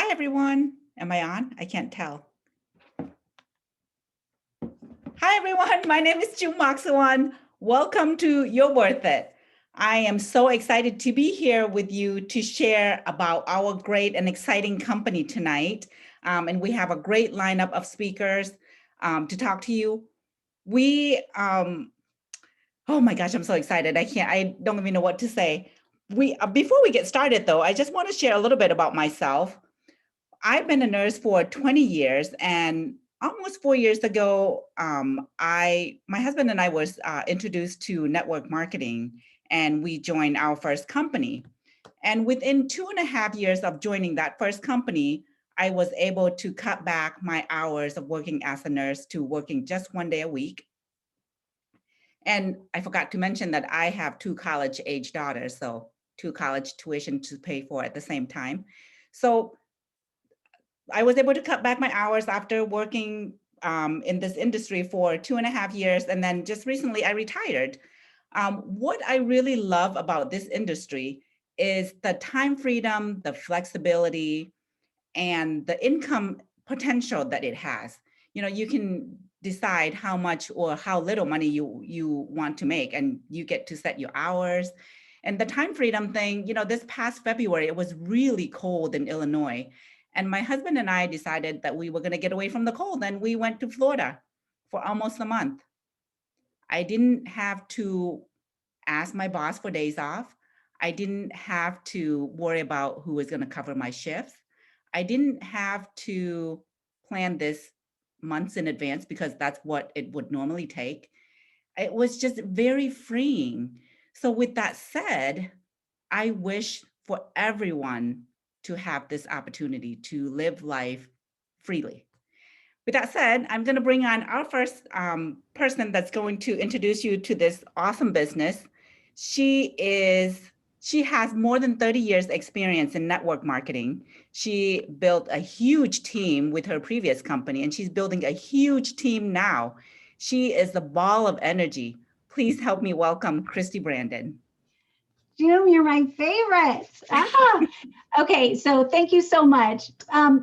Hi, everyone. Am I on? I can't tell. Hi, everyone. My name is Chu Maksawan. Welcome to You're Worth It. I am so excited to be here with you to share about our great and exciting company tonight. And we have a great lineup of speakers to talk to you. Oh my gosh, I'm so excited. I don't even know what to say. Before we get started though, I just want to share a little bit about myself. I've been a nurse for 20 years, and almost 4 years ago, my husband and I was introduced to network marketing, and we joined our first company. And within 2.5 years of joining that first company, I was able to cut back my hours of working as a nurse to working just 1 day a week. And I forgot to mention that I have two college-age daughters, so two college tuition to pay for at the same time. So I was able to cut back my hours after working in this industry for 2.5 years. And then just recently I retired. What I really love about this industry is the time freedom, the flexibility, and the income potential that it has. You know, you can decide how much or how little money you want to make, and you get to set your hours. And the time freedom thing, this past February, it was really cold in Illinois. And my husband and I decided that we were going to get away from the cold, and we went to Florida for almost a month. I didn't have to ask my boss for days off. I didn't have to worry about who was going to cover my shifts. I didn't have to plan this months in advance because that's what it would normally take. It was just very freeing. So, with that said, I wish for everyone to have this opportunity to live life freely. With that said, I'm going to bring on our first person that's going to introduce you to this awesome business. She has more than 30 years experience in network marketing. She built a huge team with her previous company, and she's building a huge team now. She is the ball of energy. Please help me welcome Christy Brandon. Jim, you're my favorite. Okay, so thank you so much.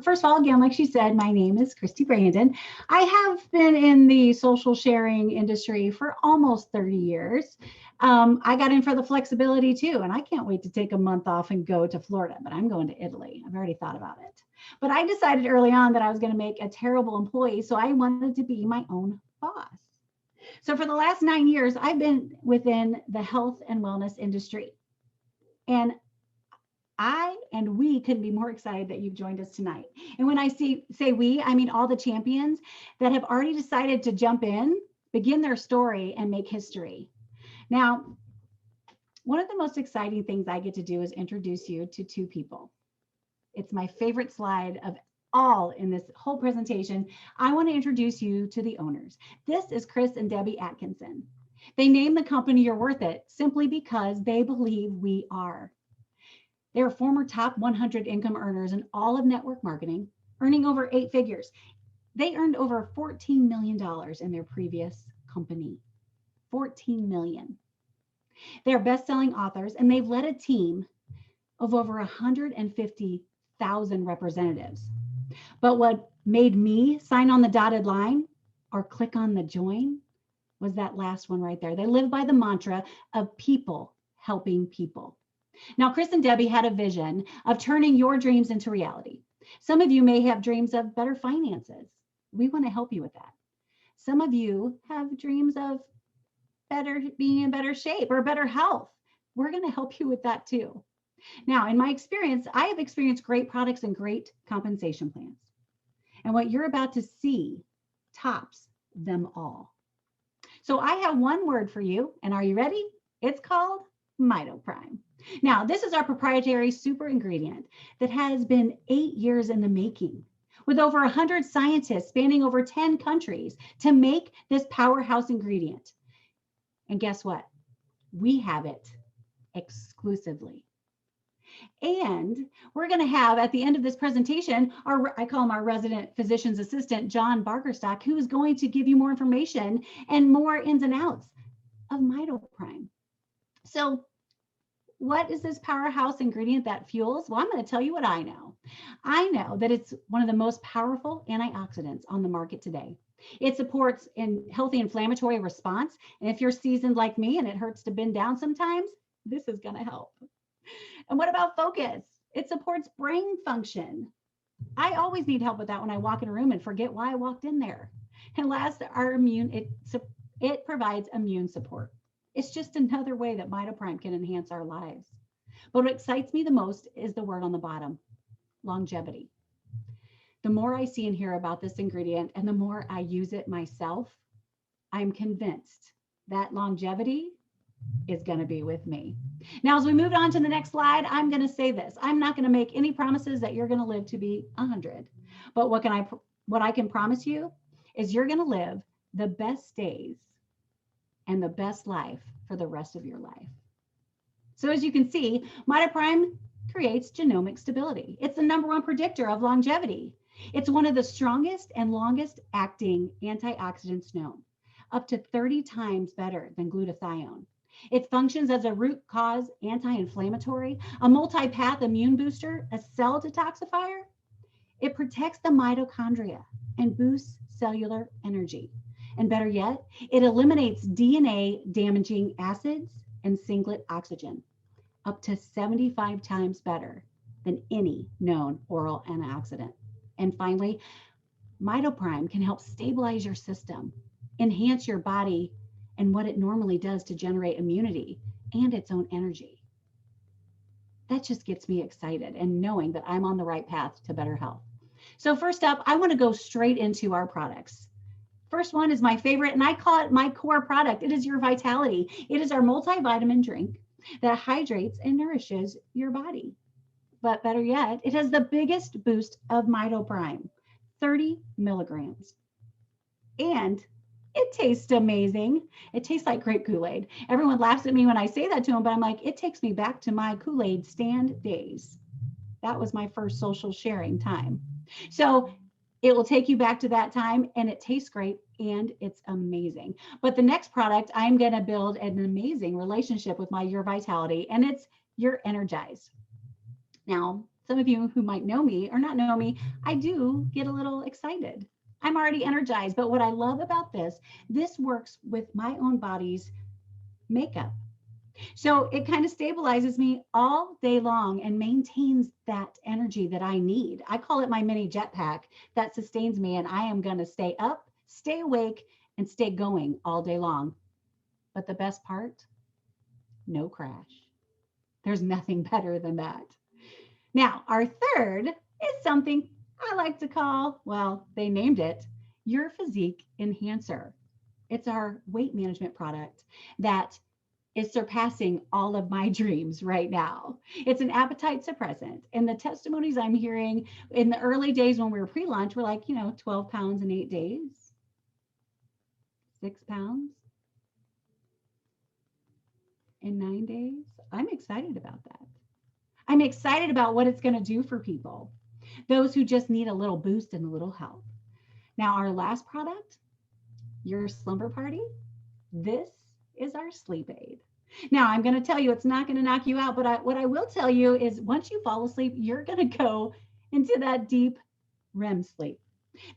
First of all, again, like she said, my name is Christy Brandon. I have been in the social sharing industry for almost 30 years. I got in for the flexibility too, and I can't wait to take a month off and go to Florida, but I'm going to Italy. I've already thought about it. But I decided early on that I was going to make a terrible employee, so I wanted to be my own boss. So for the last 9 years, I've been within the health and wellness industry. And I and we couldn't be more excited that you've joined us tonight. And when I say we, I mean all the champions that have already decided to jump in, begin their story, and make history. Now, one of the most exciting things I get to do is introduce you to two people. It's my favorite slide of all in this whole presentation. I want to introduce you to the owners. This is Chris and Debbie Atkinson. They named the company You're Worth It simply because they believe we are. They're former top 100 income earners in all of network marketing, earning over 8 figures. They earned over $14 million in their previous company. 14 million. They're best-selling authors, and they've led a team of over 150,000 representatives. But what made me sign on the dotted line or click on the join was that last one right there. They live by the mantra of people helping people. Now, Chris and Debbie had a vision of turning your dreams into reality. Some of you may have dreams of better finances. We want to help you with that. Some of you have dreams of being in better shape or better health. We're going to help you with that too. Now, in my experience, I have experienced great products and great compensation plans. And what you're about to see tops them all. So I have one word for you, and are you ready? It's called MitoPrime. Now, this is our proprietary super ingredient that has been 8 years in the making, with over 100 scientists spanning over 10 countries to make this powerhouse ingredient. And guess what? We have it exclusively. And we're going to have at the end of this presentation, I call him our resident physician's assistant, John Bargerstock, who is going to give you more information and more ins and outs of MitoPrime. So what is this powerhouse ingredient that fuels? Well, I'm going to tell you what I know. I know that it's one of the most powerful antioxidants on the market today. It supports a healthy inflammatory response. And if you're seasoned like me and it hurts to bend down sometimes, this is going to help. And what about focus? It supports brain function. I always need help with that when I walk in a room and forget why I walked in there. And last, it provides immune support. It's just another way that Mitoprime can enhance our lives. But what excites me the most is the word on the bottom, longevity. The more I see and hear about this ingredient and the more I use it myself, I'm convinced that longevity is going to be with me. Now, as we move on to the next slide, I'm going to say this. I'm not going to make any promises that you're going to live to be 100. But what I can promise you is you're going to live the best days and the best life for the rest of your life. So as you can see, Mitoprime creates genomic stability. It's the #1 predictor of longevity. It's one of the strongest and longest acting antioxidants known, up to 30 times better than glutathione. It functions as a root cause anti-inflammatory, a multi-path immune booster, a cell detoxifier. It protects the mitochondria and boosts cellular energy. And better yet, it eliminates DNA damaging acids and singlet oxygen, up to 75 times better than any known oral antioxidant. And finally, Mitoprime can help stabilize your system, enhance your body and what it normally does to generate immunity and its own energy. That just gets me excited and knowing that I'm on the right path to better health. So first up, I want to go straight into our products. First one is my favorite, and I call it my core product. It is your Vitality. It is our multivitamin drink that hydrates and nourishes your body. But better yet, it has the biggest boost of Mitoprime, 30 milligrams. And it tastes amazing. It tastes like grape Kool-Aid. Everyone laughs at me when I say that to them, but I'm like, it takes me back to my Kool-Aid stand days. That was my first social sharing time. So it will take you back to that time, and it tastes great and it's amazing. But the next product, I'm going to build an amazing relationship with my Your Vitality, and it's Your Energize. Now, some of you who might know me or not know me, I do get a little excited. I'm already energized, but what I love about this works with my own body's makeup. So it kind of stabilizes me all day long and maintains that energy that I need. I call it my mini jetpack that sustains me, and I am going to stay up, stay awake, and stay going all day long. But the best part, no crash. There's nothing better than that. Now, our third is something I like to call, well, they named it, Your Physique Enhancer. It's our weight management product that is surpassing all of my dreams right now. It's an appetite suppressant. And the testimonies I'm hearing in the early days when we were pre-launch were like, 12 pounds in 8 days, 6 pounds in 9 days. I'm excited about that. I'm excited about what it's going to do for people, those who just need a little boost and a little help. Now, our last product, Your Slumber Party. This is our sleep aid. Now, I'm going to tell you, it's not going to knock you out, but what I will tell you is once you fall asleep, you're going to go into that deep REM sleep,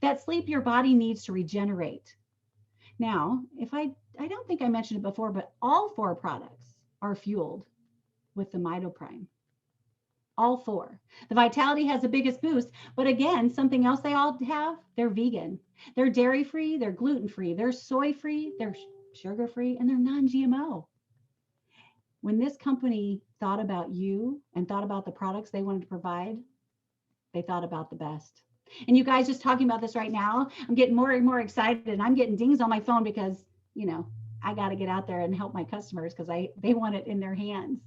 that sleep your body needs to regenerate. Now, I don't think I mentioned it before, but all 4 products are fueled with the Mitoprime. All 4. The Vitality has the biggest boost, but again, something else they all have, they're vegan. They're dairy-free, they're gluten-free, they're soy-free, they're sugar-free, and they're non-GMO. When this company thought about you and thought about the products they wanted to provide, they thought about the best. And you guys just talking about this right now, I'm getting more and more excited, and I'm getting dings on my phone because, I got to get out there and help my customers because they want it in their hands.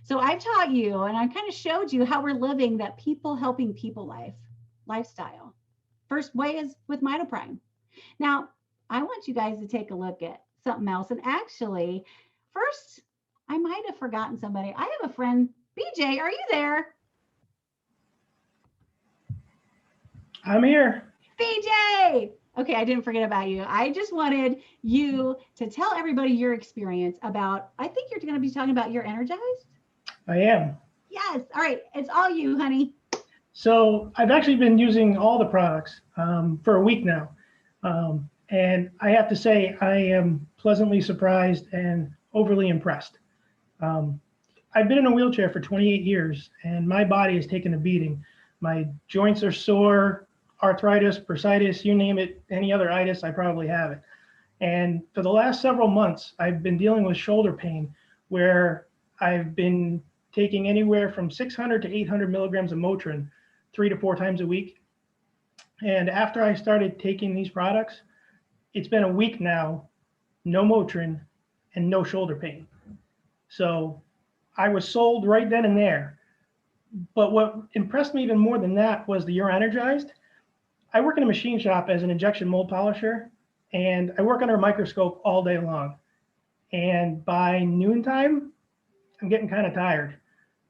So I've taught you and I kind of showed you how we're living that people helping people lifestyle. First way is with Mitoprime. Now, I want you guys to take a look at something else. And actually, first, I might have forgotten somebody. I have a friend, BJ, are you there? I'm here. BJ! Okay, I didn't forget about you. I just wanted you to tell everybody your experience about, I think you're going to be talking about Your Energized. I am. Yes. All right. It's all you, honey. So I've actually been using all the products for a week now. And I have to say, I am pleasantly surprised and overly impressed. Um, I've been in a wheelchair for 28 years and my body has taken a beating. My joints are sore, arthritis, bursitis, you name it, any other itis, I probably have it. And for the last several months, I've been dealing with shoulder pain where I've been taking anywhere from 600 to 800 milligrams of Motrin 3 to 4 times a week. And after I started taking these products, it's been a week now, no Motrin and no shoulder pain. So I was sold right then and there. But what impressed me even more than that was the You're Energized. I work in a machine shop as an injection mold polisher, and I work under a microscope all day long. And by noontime, I'm getting kind of tired.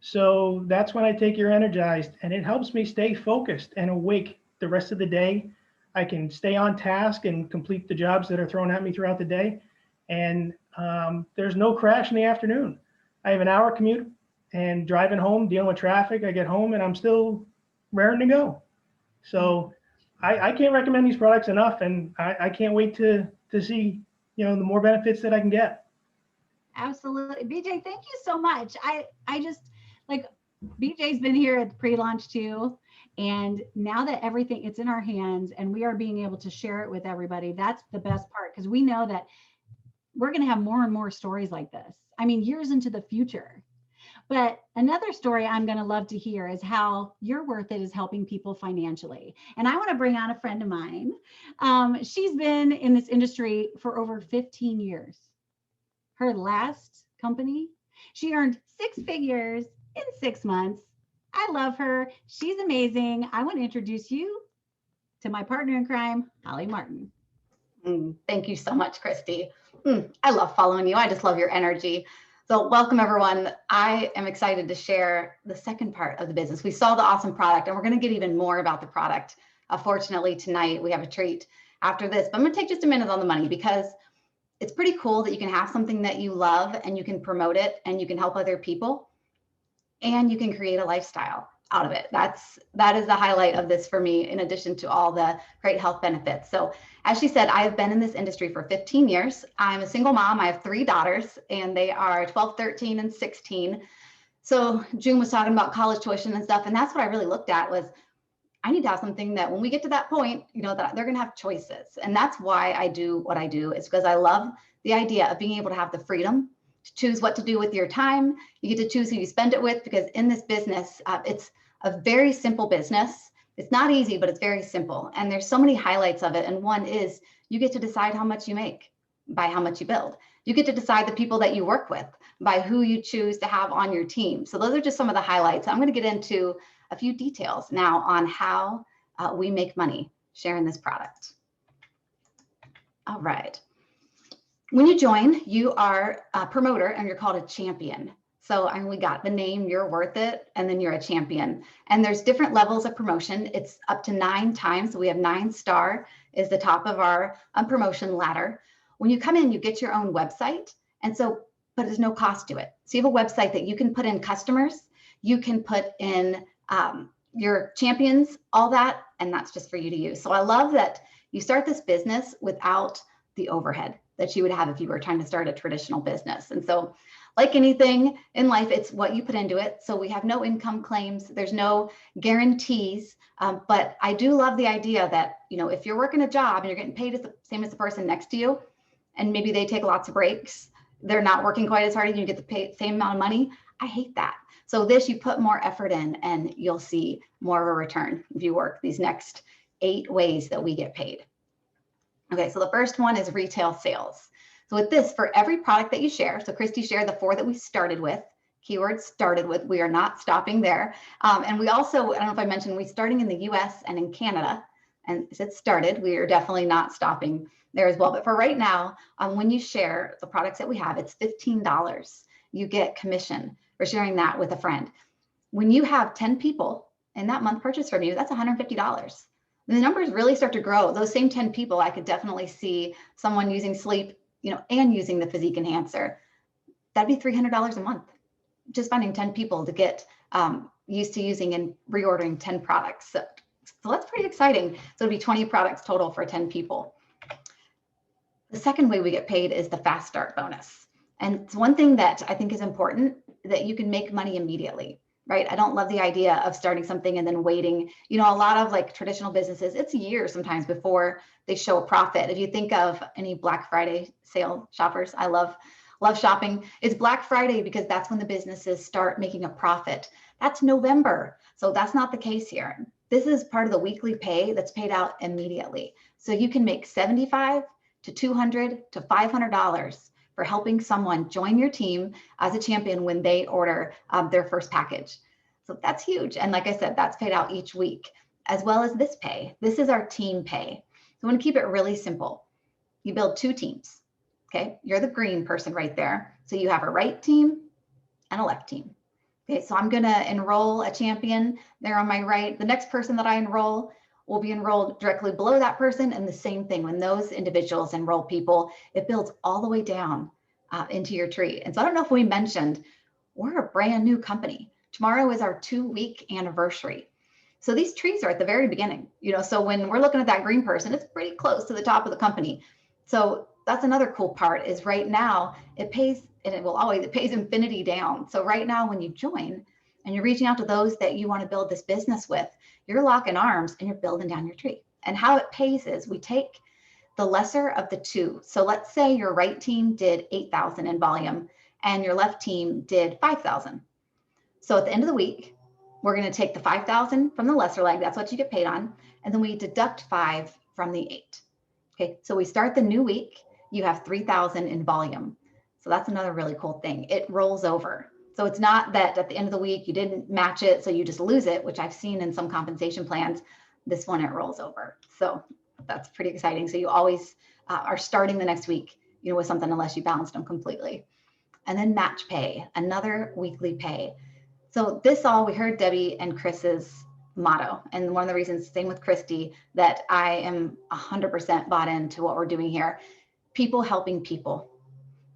So that's when I take You're Energized, and it helps me stay focused and awake the rest of the day. I can stay on task and complete the jobs that are thrown at me throughout the day. And there's no crash in the afternoon. I have an hour commute and driving home, dealing with traffic. I get home and I'm still raring to go. So I can't recommend these products enough, and I can't wait to see, the more benefits that I can get. Absolutely. BJ, thank you so much. I just like BJ's been here at the pre-launch too. And now that everything it's in our hands and we are being able to share it with everybody, that's the best part, because we know that we're going to have more and more stories like this. I mean, years into the future. But another story I'm going to love to hear is how You're Worth It is helping people financially. And I want to bring on a friend of mine. She's been in this industry for over 15 years. Her last company, she earned 6 figures in 6 months. I love her. She's amazing. I want to introduce you to my partner in crime, Holly Martin. Thank you so much, Christy. I love following you. I just love your energy. So welcome, everyone. I am excited to share the second part of the business. We saw the awesome product, and we're going to get even more about the product. Fortunately, tonight we have a treat after this, but I'm going to take just a minute on the money, because it's pretty cool that you can have something that you love and you can promote it and you can help other people and you can create a lifestyle out of it. That is the highlight of this for me, in addition to all the great health benefits. So as she said, I have been in this industry for 15 years. I'm a single mom. I have 3 daughters, and they are 12, 13, and 16. So June was talking about college tuition and stuff. And that's what I really looked at was, I need to have something that when we get to that point, that they're going to have choices. And that's why I do what I do, is because I love the idea of being able to have the freedom to choose what to do with your time. You get to choose who you spend it with, because in this business, it's a very simple business. It's not easy, but it's very simple. And there's so many highlights of it. And one is you get to decide how much you make by how much you build. You get to decide the people that you work with by who you choose to have on your team. So those are just some of the highlights. I'm going to get into a few details now on how we make money sharing this product. All right. When you join, you are a promoter and you're called a champion. So we got the name You're Worth It, and then you're a champion. And there's different levels of promotion. It's up to 9 times. So we have 9-star is the top of our promotion ladder. When you come in, you get your own website. And so, but there's no cost to it. So you have a website that you can put in customers, you can put in your champions, all that, and that's just for you to use. So I love that you start this business without the overhead that you would have if you were trying to start a traditional business. And so like anything in life, it's what you put into it. So we have no income claims, there's no guarantees, but I do love the idea that, if you're working a job and you're getting paid the same as the person next to you, and maybe they take lots of breaks, they're not working quite as hard and you get the same amount of money. I hate that. So this, you put more effort in and you'll see more of a return if you work these next 8 ways that we get paid. Okay, so the first one is retail sales. So with this, for every product that you share, so Christy shared the 4 that we started with, keyword started with, we are not stopping there. And we also, I don't know if I mentioned, we're starting in the US and in Canada, and as it started, we are definitely not stopping there as well. But for right now, when you share the products that we have, it's $15. You get commission for sharing that with a friend. When you have 10 people in that month purchase from you, that's $150. And the numbers really start to grow. Those same 10 people, I could definitely see someone using sleep, and using the physique enhancer. That'd be $300 a month. just finding 10 people to get used to using and reordering 10 products. So that's pretty exciting. So it'd be 20 products total for 10 people. The second way we get paid is the fast start bonus. And it's one thing that I think is important, that you can make money immediately, right? I don't love the idea of starting something and then waiting. You know, a lot of like traditional businesses, it's years sometimes before they show a profit. If you think of any Black Friday sale shoppers, I love shopping. It's Black Friday because that's when the businesses start making a profit. That's November. So that's not the case here. This is part of the weekly pay that's paid out immediately. So you can make $75 to $200 to $500 for helping someone join your team as a champion when they order their first package. So that's huge. And like I said, that's paid out each week, as well as this pay. This is our team pay. So I want to keep it really simple. You build 2 teams. Okay, you're the green person right there. So you have a right team and a left team. Okay, so I'm going to enroll a champion there on my right. The next person that I enroll will be enrolled directly below that person. And the same thing, when those individuals enroll people, it builds all the way down into your tree. And so I don't know if we mentioned, we're a brand new company. Tomorrow is our 2-week anniversary. So these trees are at the very beginning, you know, so when we're looking at that green person, it's pretty close to the top of the company. So that's another cool part, is right now it pays, and it pays infinity down. So right now when you join and you're reaching out to those that you want to build this business with, you're locking arms and you're building down your tree. And how it pays is we take the lesser of the two. So let's say your right team did 8,000 in volume and your left team did 5,000. So at the end of the week, we're going to take the 5,000 from the lesser leg. That's what you get paid on. And then we deduct 5 from the 8. Okay. So we start the new week, you have 3,000 in volume. So that's another really cool thing. It rolls over. So it's not that at the end of the week, you didn't match it, so you just lose it, which I've seen in some compensation plans. This one, it rolls over. So that's pretty exciting. So you always are starting the next week, you know, with something, unless you balanced them completely. And then match pay, another weekly pay. So this all, we heard Debbie and Chris's motto. And one of the reasons, same with Christy, that I am 100% bought into what we're doing here. People helping people.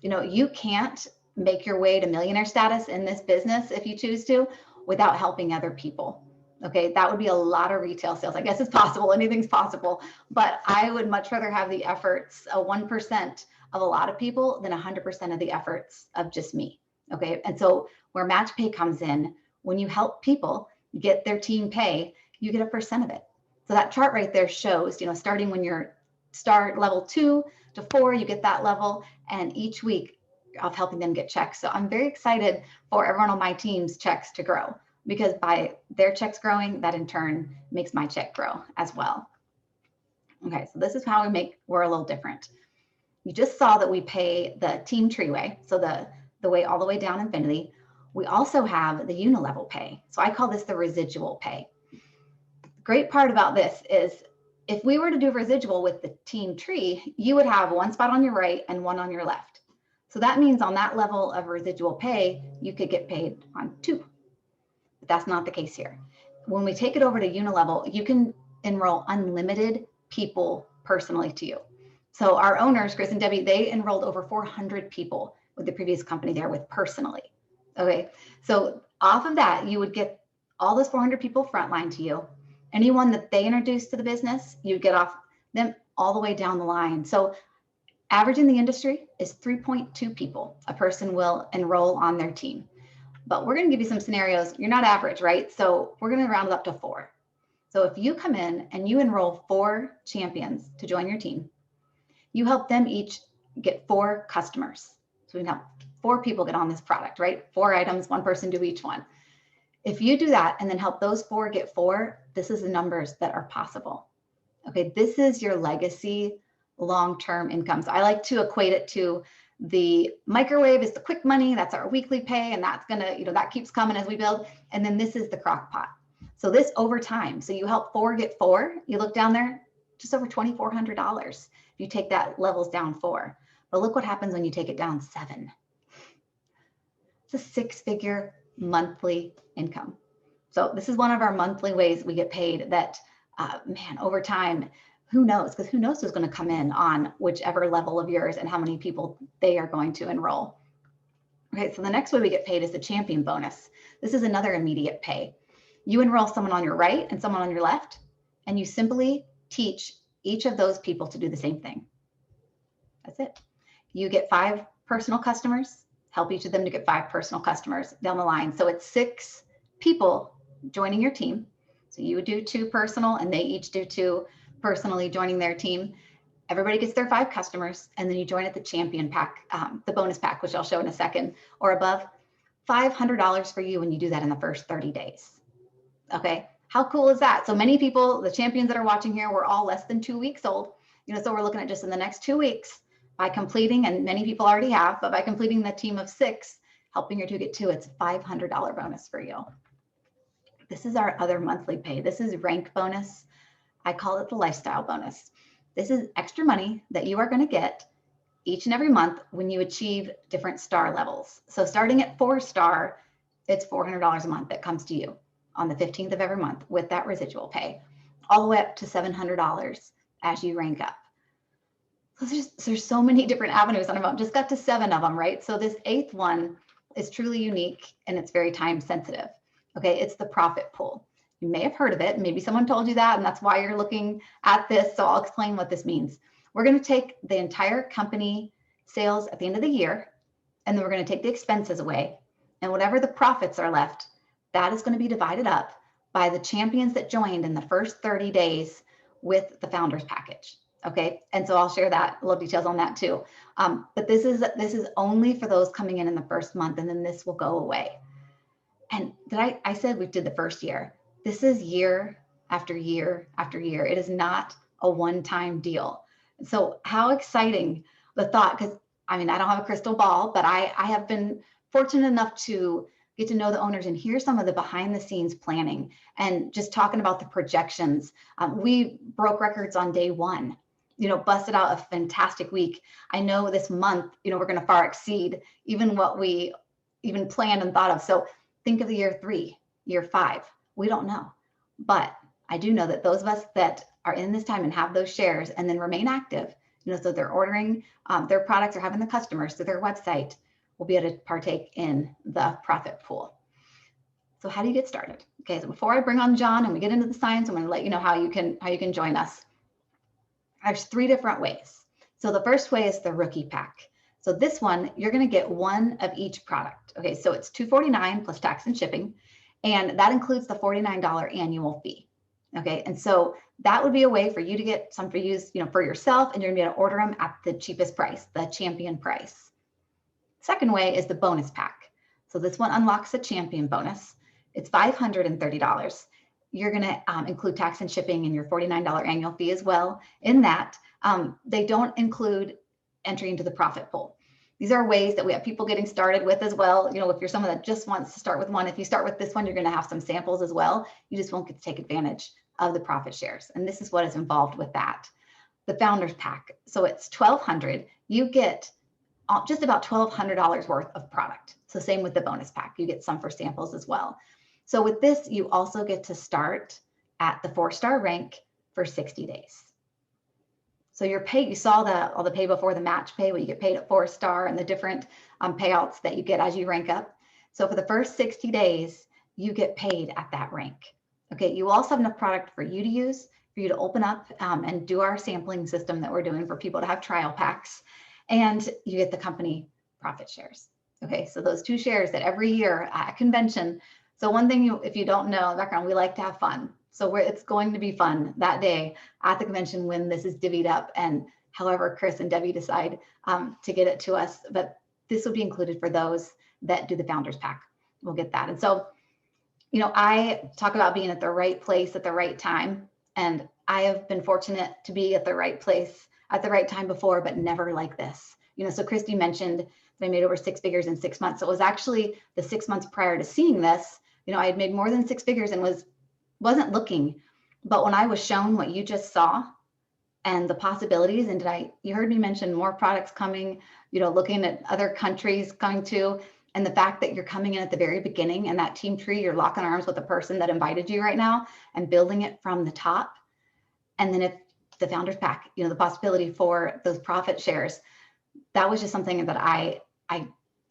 You know, you can't make your way to millionaire status in this business, if you choose to, without helping other people. Okay, that would be a lot of retail sales. I guess it's possible, anything's possible, but I would much rather have the efforts of 1% of a lot of people than 100% of the efforts of just me. Okay, and so where match pay comes in, when you help people get their team pay, you get a percent of it. So that chart right there shows, you know, starting when you're start level 2 to 4, you get that level, and each week of helping them get checks. So I'm very excited for everyone on my team's checks to grow, because by their checks growing, that in turn makes my check grow as well. Okay, so this is how we're a little different. You just saw that we pay the team tree way, so the way all the way down infinity. We also have the unilevel pay. So I call this the residual pay. Great part about this is, if we were to do residual with the team tree, you would have one spot on your right and one on your left. So that means on that level of residual pay, you could get paid on 2. But that's not the case here. When we take it over to unilevel, you can enroll unlimited people personally to you. So our owners, Chris and Debbie, they enrolled over 400 people with the previous company there with personally. Okay, so off of that, you would get all those 400 people frontline to you. Anyone that they introduced to the business, you get off them all the way down the line. So average in the industry is 3.2 people a person will enroll on their team. But we're going to give you some scenarios. You're not average, right? So we're going to round it up to 4. So if you come in and you enroll 4 champions to join your team, you help them each get 4 customers. So we can help 4 people get on this product, right? 4 items, 1 person do each one. If you do that and then help those 4 get 4, this is the numbers that are possible. Okay, this is your legacy long-term income. So I like to equate it to the microwave is the quick money. That's our weekly pay. And that's gonna, you know, that keeps coming as we build. And then this is the crock pot. So this over time. So you help 4 get 4, you look down there, just over $2,400. If you take that levels down 4, but look what happens when you take it down 7. It's a 6-figure monthly income. So this is one of our monthly ways we get paid that, man, over time, who knows? Because who knows who's going to come in on whichever level of yours and how many people they are going to enroll. Okay, so the next way we get paid is the champion bonus. This is another immediate pay. You enroll someone on your right and someone on your left, and you simply teach each of those people to do the same thing. That's it. You get 5 personal customers, help each of them to get 5 personal customers down the line. So it's 6 people joining your team. So you would do 2 personal and they each do 2 personally joining their team. Everybody gets their 5 customers, and then you join at the champion pack, the bonus pack, which I'll show in a second, or above. $500 for you when you do that in the first 30 days. Okay, how cool is that? So many people, the champions that are watching here, we're all less than 2 weeks old. So we're looking at just in the next 2 weeks by completing, and many people already have, but by completing the team of 6, helping your 2 get 2, it's a $500 bonus for you. This is our other monthly pay. This is rank bonus. I call it the lifestyle bonus. This is extra money that you are going to get each and every month when you achieve different star levels. So starting at 4-star, it's $400 a month that comes to you on the 15th of every month with that residual pay, all the way up to $700 as you rank up. So there's so many different avenues, and I've just got to 7 of them, right? So this 8th one is truly unique, and it's very time sensitive. Okay, it's the profit pool. You may have heard of it. Maybe someone told you that, and that's why you're looking at this. So I'll explain what this means. We're going to take the entire company sales at the end of the year, and then we're going to take the expenses away. And whatever the profits are left, that is going to be divided up by the champions that joined in the first 30 days with the founders package. Okay, and so I'll share that, a little details on that too. But this is only for those coming in the first month, and then this will go away. And I said we did the first year. This is year after year after year. It is not a one-time deal. So how exciting the thought, because I mean, I don't have a crystal ball, but I have been fortunate enough to get to know the owners and hear some of the behind the scenes planning and just talking about the projections. We broke records on day 1, busted out a fantastic week. I know this month, we're going to far exceed even what we even planned and thought of. So think of the year 3, year 5. We don't know, but I do know that those of us that are in this time and have those shares and then remain active, so they're ordering their products or having the customers through their website, will be able to partake in the profit pool. So how do you get started? Okay, so before I bring on John and we get into the science, I'm going to let you know how you can join us. There's 3 different ways. So the first way is the rookie pack. So this one, you're going to get 1 of each product. Okay, so it's $249 plus tax and shipping, and that includes the $49 annual fee. Okay, and so that would be a way for you to get some for use, for yourself, and you're going to be able to order them at the cheapest price, the champion price. Second way is the bonus pack. So this one unlocks the champion bonus. It's $530. You're going to include tax and shipping and your $49 annual fee as well. In that, they don't include entry into the profit pool. These are ways that we have people getting started with as well. If you're someone that just wants to start with one, if you start with this one, you're going to have some samples as well. You just won't get to take advantage of the profit shares. And this is what is involved with that. The founders pack. So it's $1,200. You get just about $1,200 worth of product. So same with the bonus pack. You get some for samples as well. So with this, you also get to start at the 4-star rank for 60 days. So your pay, you saw all the pay before the match pay, where you get paid at 4-star and the different payouts that you get as you rank up. So for the first 60 days, you get paid at that rank. Okay, you also have enough product for you to use, for you to open up and do our sampling system that we're doing for people to have trial packs, and you get the company profit shares. Okay, so those 2 shares that every year at convention. So one thing, if you don't know background, we like to have fun. So it's going to be fun that day at the convention when this is divvied up, and however Chris and Debbie decide to get it to us. But this will be included for those that do the founders pack. We'll get that. And so, I talk about being at the right place at the right time. And I have been fortunate to be at the right place at the right time before, but never like this. So Christy mentioned that I made over 6 figures in 6 months. So it was actually the 6 months prior to seeing this. I had made more than 6 figures and wasn't looking. But when I was shown what you just saw and the possibilities, and you heard me mention more products coming, looking at other countries coming to, and the fact that you're coming in at the very beginning and that team tree, you're locking arms with the person that invited you right now and building it from the top. And then if the founders pack, the possibility for those profit shares, that was just something that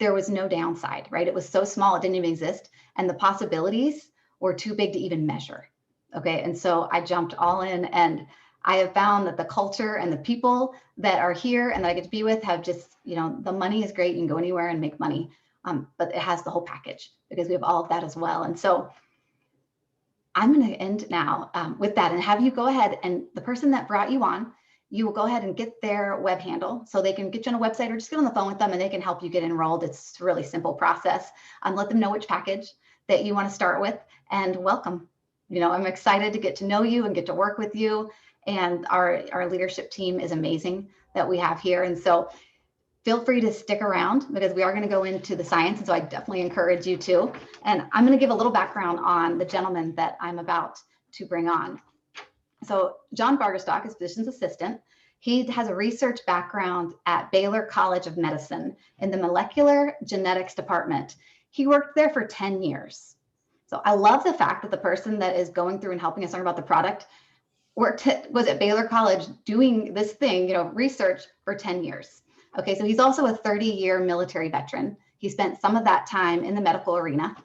there was no downside, right? It was so small, it didn't even exist. And the possibilities were too big to even measure. Okay. And so I jumped all in, and I have found that the culture and the people that are here and that I get to be with have just, the money is great. You can go anywhere and make money. But it has the whole package because we have all of that as well. And so I'm going to end now with that and have you go ahead, and the person that brought you on, you will go ahead and get their web handle so they can get you on a website, or just get on the phone with them and they can help you get enrolled. It's a really simple process. Let them know which package that you want to start with, and welcome. I'm excited to get to know you and get to work with you. And our leadership team is amazing that we have here. And so feel free to stick around because we are going to go into the science. And so I definitely encourage you to. And I'm going to give a little background on the gentleman that I'm about to bring on. So John Bargerstock is physician's assistant. He has a research background at Baylor College of Medicine in the molecular genetics department. He worked there for 10 years. So I love the fact that the person that is going through and helping us learn about the product was at Baylor College doing this thing, research for 10 years. Okay, so he's also a 30-year military veteran. He spent some of that time in the medical arena.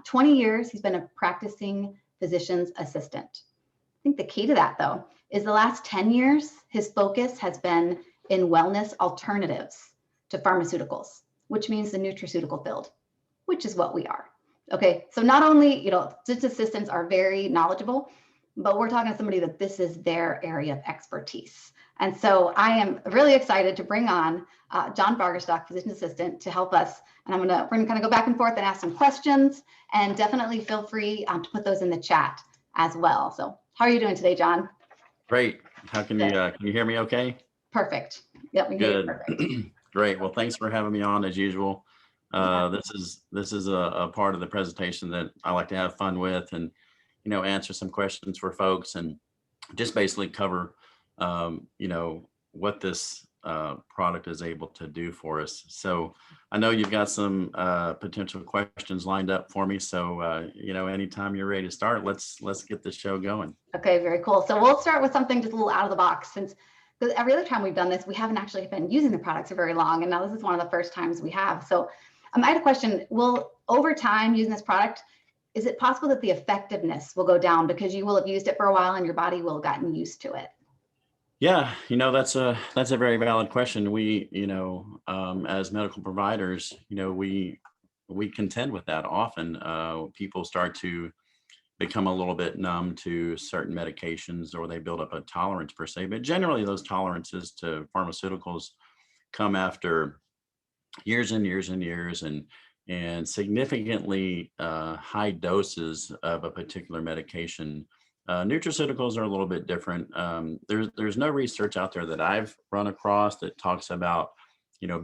20 years, he's been a practicing physician's assistant. I think the key to that, though, is the last 10 years, his focus has been in wellness alternatives to pharmaceuticals, which means the nutraceutical field, which is what we are. Okay, so not only, physician assistants are very knowledgeable, but we're talking to somebody that this is their area of expertise. And so I am really excited to bring on John Bargerstock, physician assistant, to help us. And we're going to kind of go back and forth and ask some questions, and definitely feel free to put those in the chat as well. So how are you doing today, John? Great. How can you hear me okay? Perfect. Yep, we hear you perfect. Great. Well, thanks for having me on as usual. This is a part of the presentation that I like to have fun with, and answer some questions for folks, and just basically cover what this product is able to do for us. So I know you've got some potential questions lined up for me. So anytime you're ready to start, let's get the show going. Okay, very cool. So we'll start with something just a little out of the box, since every other time we've done this, we haven't actually been using the products for very long, and now this is one of the first times we have. So I had a question. Will, over time using this product, is it possible that the effectiveness will go down because you will have used it for a while and your body will have gotten used to it? Yeah, that's a very valid question. We, as medical providers, we contend with that often. People start to become a little bit numb to certain medications, or they build up a tolerance per se. But generally, those tolerances to pharmaceuticals come after years and years and years, and significantly high doses of a particular medication. Nutraceuticals are a little bit different. There's no research out there that I've run across that talks about,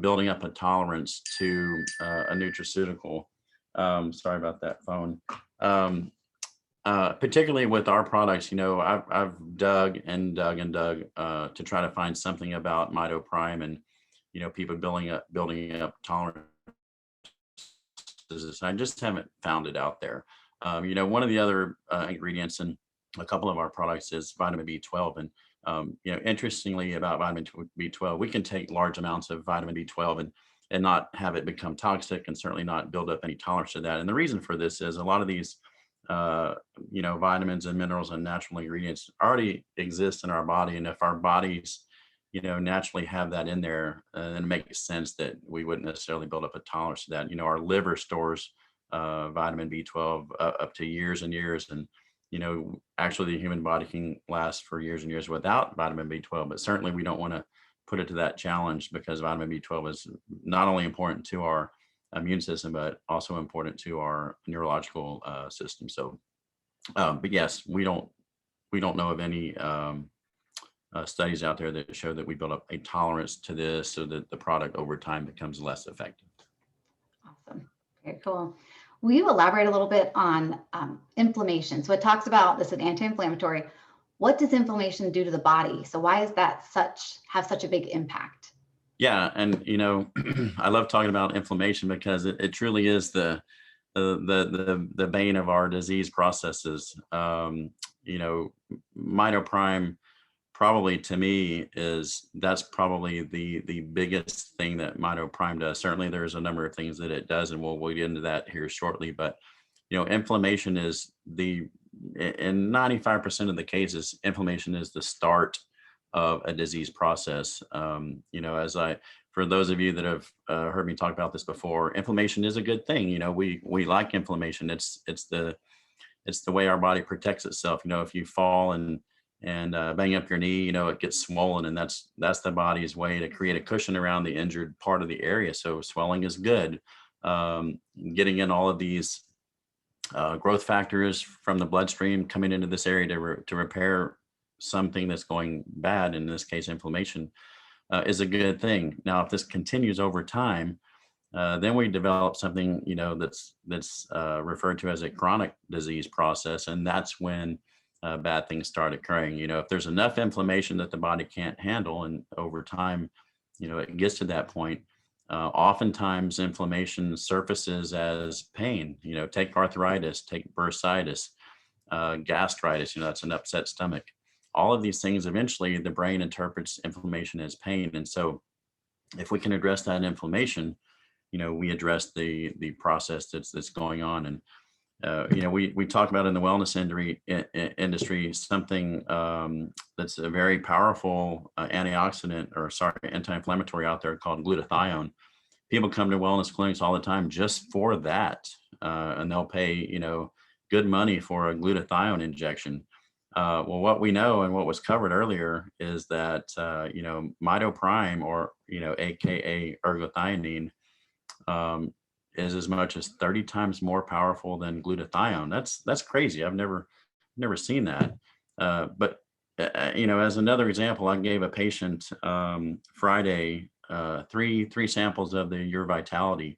building up a tolerance to a nutraceutical. Sorry about that phone. Particularly with our products, I've dug to try to find something about mitoprime and, people building up tolerance. I just haven't found it out there. One of the other ingredients in a couple of our products is vitamin B12. And, interestingly about vitamin B12, we can take large amounts of vitamin B12 and not have it become toxic, and certainly not build up any tolerance to that. And the reason for this is a lot of these, vitamins and minerals and natural ingredients already exist in our body. And if our bodies, naturally have that in there, then it makes sense that we wouldn't necessarily build up a tolerance to that. Our liver stores vitamin B12 up to years and years. And, actually the human body can last for years and years without vitamin B12, but certainly we don't want to put it to that challenge, because vitamin B12 is not only important to our immune system, but also important to our neurological system. So, but yes, we don't know of any studies out there that show that we build up a tolerance to this so that the product over time becomes less effective. Awesome. Very cool. Will you elaborate a little bit on inflammation? So it talks about this is anti-inflammatory. What does inflammation do to the body? So why is that have such a big impact? Yeah, and I love talking about inflammation because it truly is the bane of our disease processes. Mitoprime probably to me that's probably the biggest thing that MitoPrime does. Certainly there's a number of things that it does, and we'll get into that here shortly. But inflammation is in 95% of the cases, inflammation is the start of a disease process. For those of you that have heard me talk about this before, inflammation is a good thing. We like inflammation. It's the way our body protects itself. If you fall and bang up your knee, it gets swollen, and that's the body's way to create a cushion around the injured part of the area. So swelling is good. Getting in all of these growth factors from the bloodstream coming into this area to repair something that's going bad, in this case inflammation, is a good thing. Now, if this continues over time, then we develop something that's referred to as a chronic disease process, and that's when bad things start occurring. If there's enough inflammation that the body can't handle, and over time it gets to that point, oftentimes inflammation surfaces as pain. Take arthritis, take bursitis, gastritis, that's an upset stomach. All of these things, eventually the brain interprets inflammation as pain. And so if we can address that inflammation, we address the process that's going on. And we talk about in the wellness industry something that's a very powerful anti-inflammatory out there called glutathione. People come to wellness clinics all the time just for that, and they'll pay good money for a glutathione injection. Well, what we know and what was covered earlier is that MitoPrime, or aka ergothioneine, is as much as 30 times more powerful than glutathione. That's crazy. I've never seen that. But as another example, I gave a patient Friday three samples of the Your Vitality,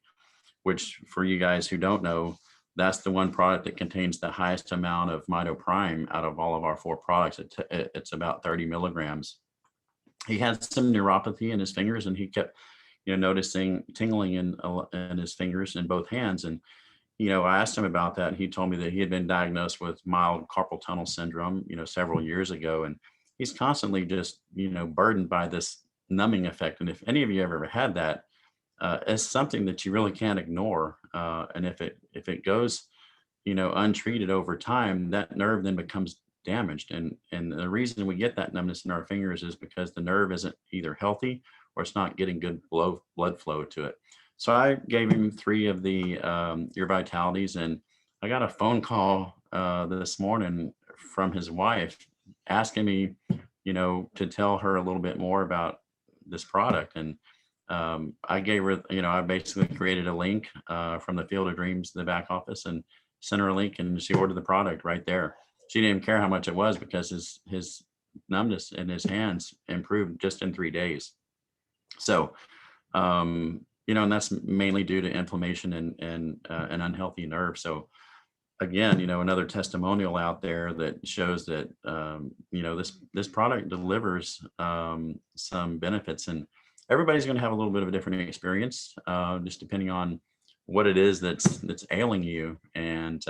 which, for you guys who don't know, that's the one product that contains the highest amount of MitoPrime out of all of our 4 products. It's about 30 milligrams. He had some neuropathy in his fingers, and he kept noticing tingling in his fingers in both hands. And, I asked him about that, and he told me that he had been diagnosed with mild carpal tunnel syndrome, several years ago. And he's constantly just, burdened by this numbing effect. And if any of you ever had that, it's something that you really can't ignore. And if it goes, untreated over time, that nerve then becomes damaged. And the reason we get that numbness in our fingers is because the nerve isn't either healthy or it's not getting good blood flow to it. So I gave him 3 of the Your Vitalities, and I got a phone call this morning from his wife asking me, to tell her a little bit more about this product. And I gave her, I basically created a link from the Field of Dreams, the back office, and sent her a link, and she ordered the product right there. She didn't even care how much it was, because his numbness in his hands improved just in 3 days. So, and that's mainly due to inflammation and an unhealthy nerve. So again, another testimonial out there that shows that, this product delivers some benefits, and everybody's going to have a little bit of a different experience, just depending on what it is that's ailing you. And,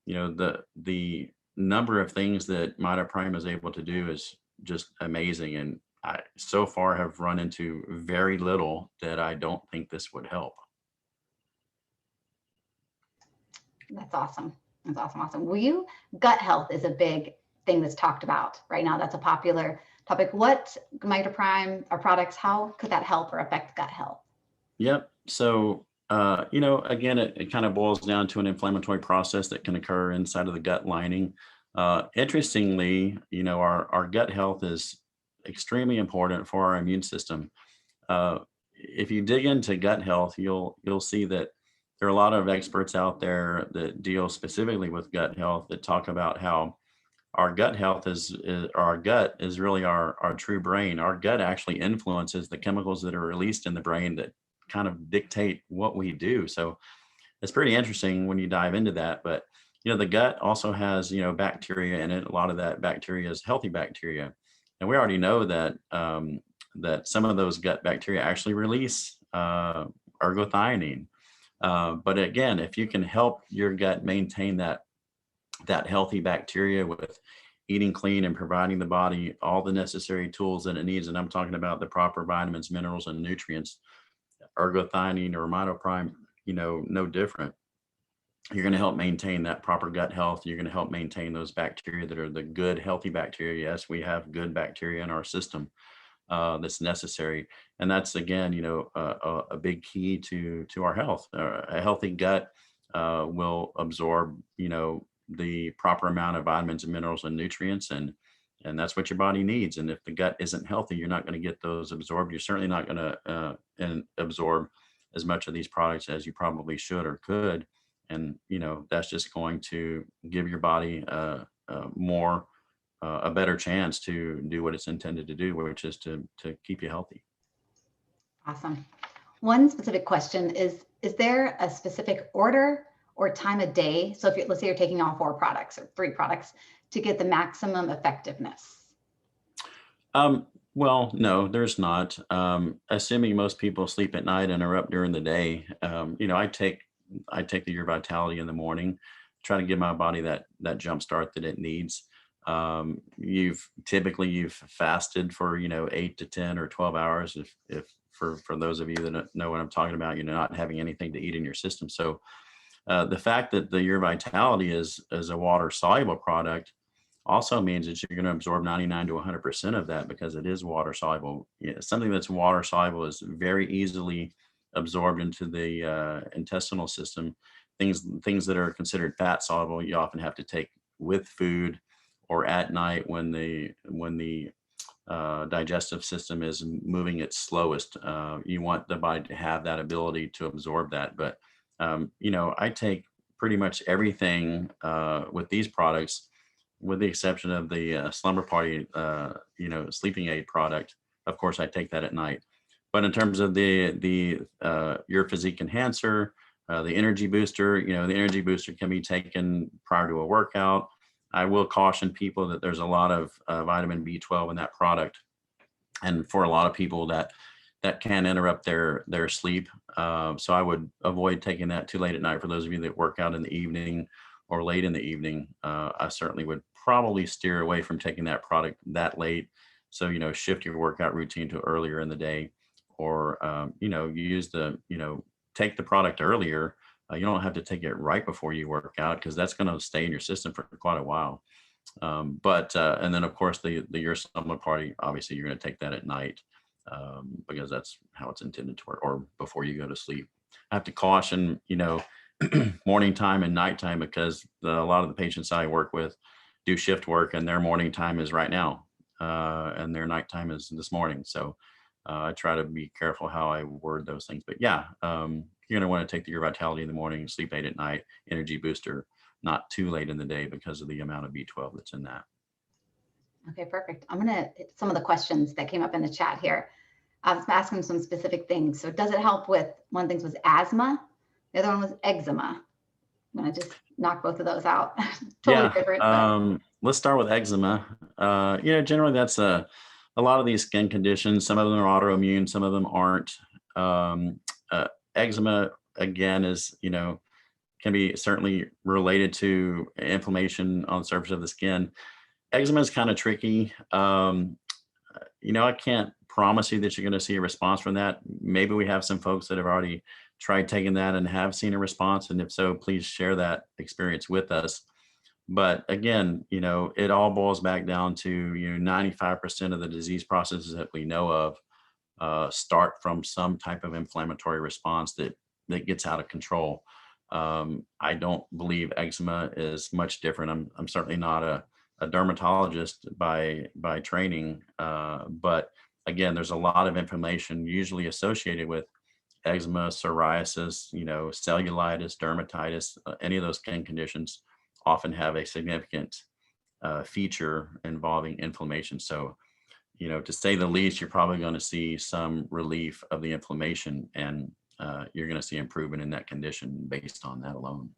the number of things that MitoPrime is able to do is just amazing. And I so far have run into very little that I don't think this would help. That's awesome. That's awesome. Gut health is a big thing that's talked about right now. That's a popular topic. What MitoPrime, our products, how could that help or affect gut health? Yep. So, again, it kind of boils down to an inflammatory process that can occur inside of the gut lining. Interestingly, our gut health is extremely important for our immune system. If you dig into gut health, you'll see that there are a lot of experts out there that deal specifically with gut health that talk about how our gut health our gut is really our true brain. Our gut actually influences the chemicals that are released in the brain that kind of dictate what we do. So it's pretty interesting when you dive into that. But the gut also has bacteria in it. A lot of that bacteria is healthy bacteria, and we already know that that some of those gut bacteria actually release ergothioneine. But again, if you can help your gut maintain that healthy bacteria with eating clean and providing the body all the necessary tools that it needs, and I'm talking about the proper vitamins, minerals, and nutrients, ergothioneine or mitoprime, no different. You're going to help maintain that proper gut health. You're going to help maintain those bacteria that are the good, healthy bacteria. Yes, we have good bacteria in our system that's necessary. And that's, again, a big key to our health. A healthy gut will absorb, the proper amount of vitamins and minerals and nutrients, and that's what your body needs. And if the gut isn't healthy, you're not going to get those absorbed. You're certainly not going to absorb as much of these products as you probably should or could. And, that's just going to give your body a better chance to do what it's intended to do, which is to keep you healthy. Awesome. One specific question is there a specific order or time of day? So if let's say you're taking all 4 products or 3 products to get the maximum effectiveness? Well, no, there's not. Assuming most people sleep at night and are up during the day, I take the Your Vitality in the morning, try to give my body that jump start that it needs. You've fasted for 8 to 10 or 12 hours if for those of you that know what I'm talking about, not having anything to eat in your system. So the fact that the Your Vitality is a water soluble product also means that you're going to absorb 99 to 100% of that, because it is water soluble. Something that's water soluble is very easily absorbed into the intestinal system. Things that are considered fat soluble, you often have to take with food or at night when the digestive system is moving its slowest. You want the body to have that ability to absorb that. But I take pretty much everything with these products, with the exception of the Slumber Party, sleeping aid product. Of course, I take that at night. But in terms of the Your Physique Enhancer, the Energy Booster, the Energy Booster can be taken prior to a workout. I will caution people that there's a lot of vitamin B12 in that product, and for a lot of people that can interrupt their sleep. So I would avoid taking that too late at night. For those of you that work out in the evening or late in the evening, I certainly would probably steer away from taking that product that late. So shift your workout routine to earlier in the day, or use take the product earlier. You don't have to take it right before you work out, because that's going to stay in your system for quite a while. And then of course the Your Slumber Party, obviously you're going to take that at night, because that's how it's intended to work, or before you go to sleep. I have to caution, morning time and nighttime, because a lot of the patients I work with do shift work, and their morning time is right now, and their nighttime is this morning. So I try to be careful how I word those things. But yeah, you're going to want to take the Your Vitality in the morning, sleep aid at night, Energy Booster not too late in the day, because of the amount of B12 that's in that. Okay, perfect. I'm going to hit some of the questions that came up in the chat here. I was asking some specific things. So does it help with, one thing was asthma, the other one was eczema. I'm going to just knock both of those out. Totally different. Let's start with eczema. Generally that's a lot of these skin conditions. Some of them are autoimmune, some of them aren't. Eczema, again, is, can be certainly related to inflammation on the surface of the skin. Eczema is kind of tricky. I can't promise you that you're going to see a response from that. Maybe we have some folks that have already tried taking that and have seen a response. And if so, please share that experience with us. But again, it all boils back down to 95% of the disease processes that we know of start from some type of inflammatory response that gets out of control. I don't believe eczema is much different. I'm certainly not a dermatologist by training, but again, there's a lot of inflammation usually associated with eczema, psoriasis, cellulitis, dermatitis. Any of those skin conditions often have a significant feature involving inflammation. So, to say the least, you're probably going to see some relief of the inflammation, and you're going to see improvement in that condition based on that alone.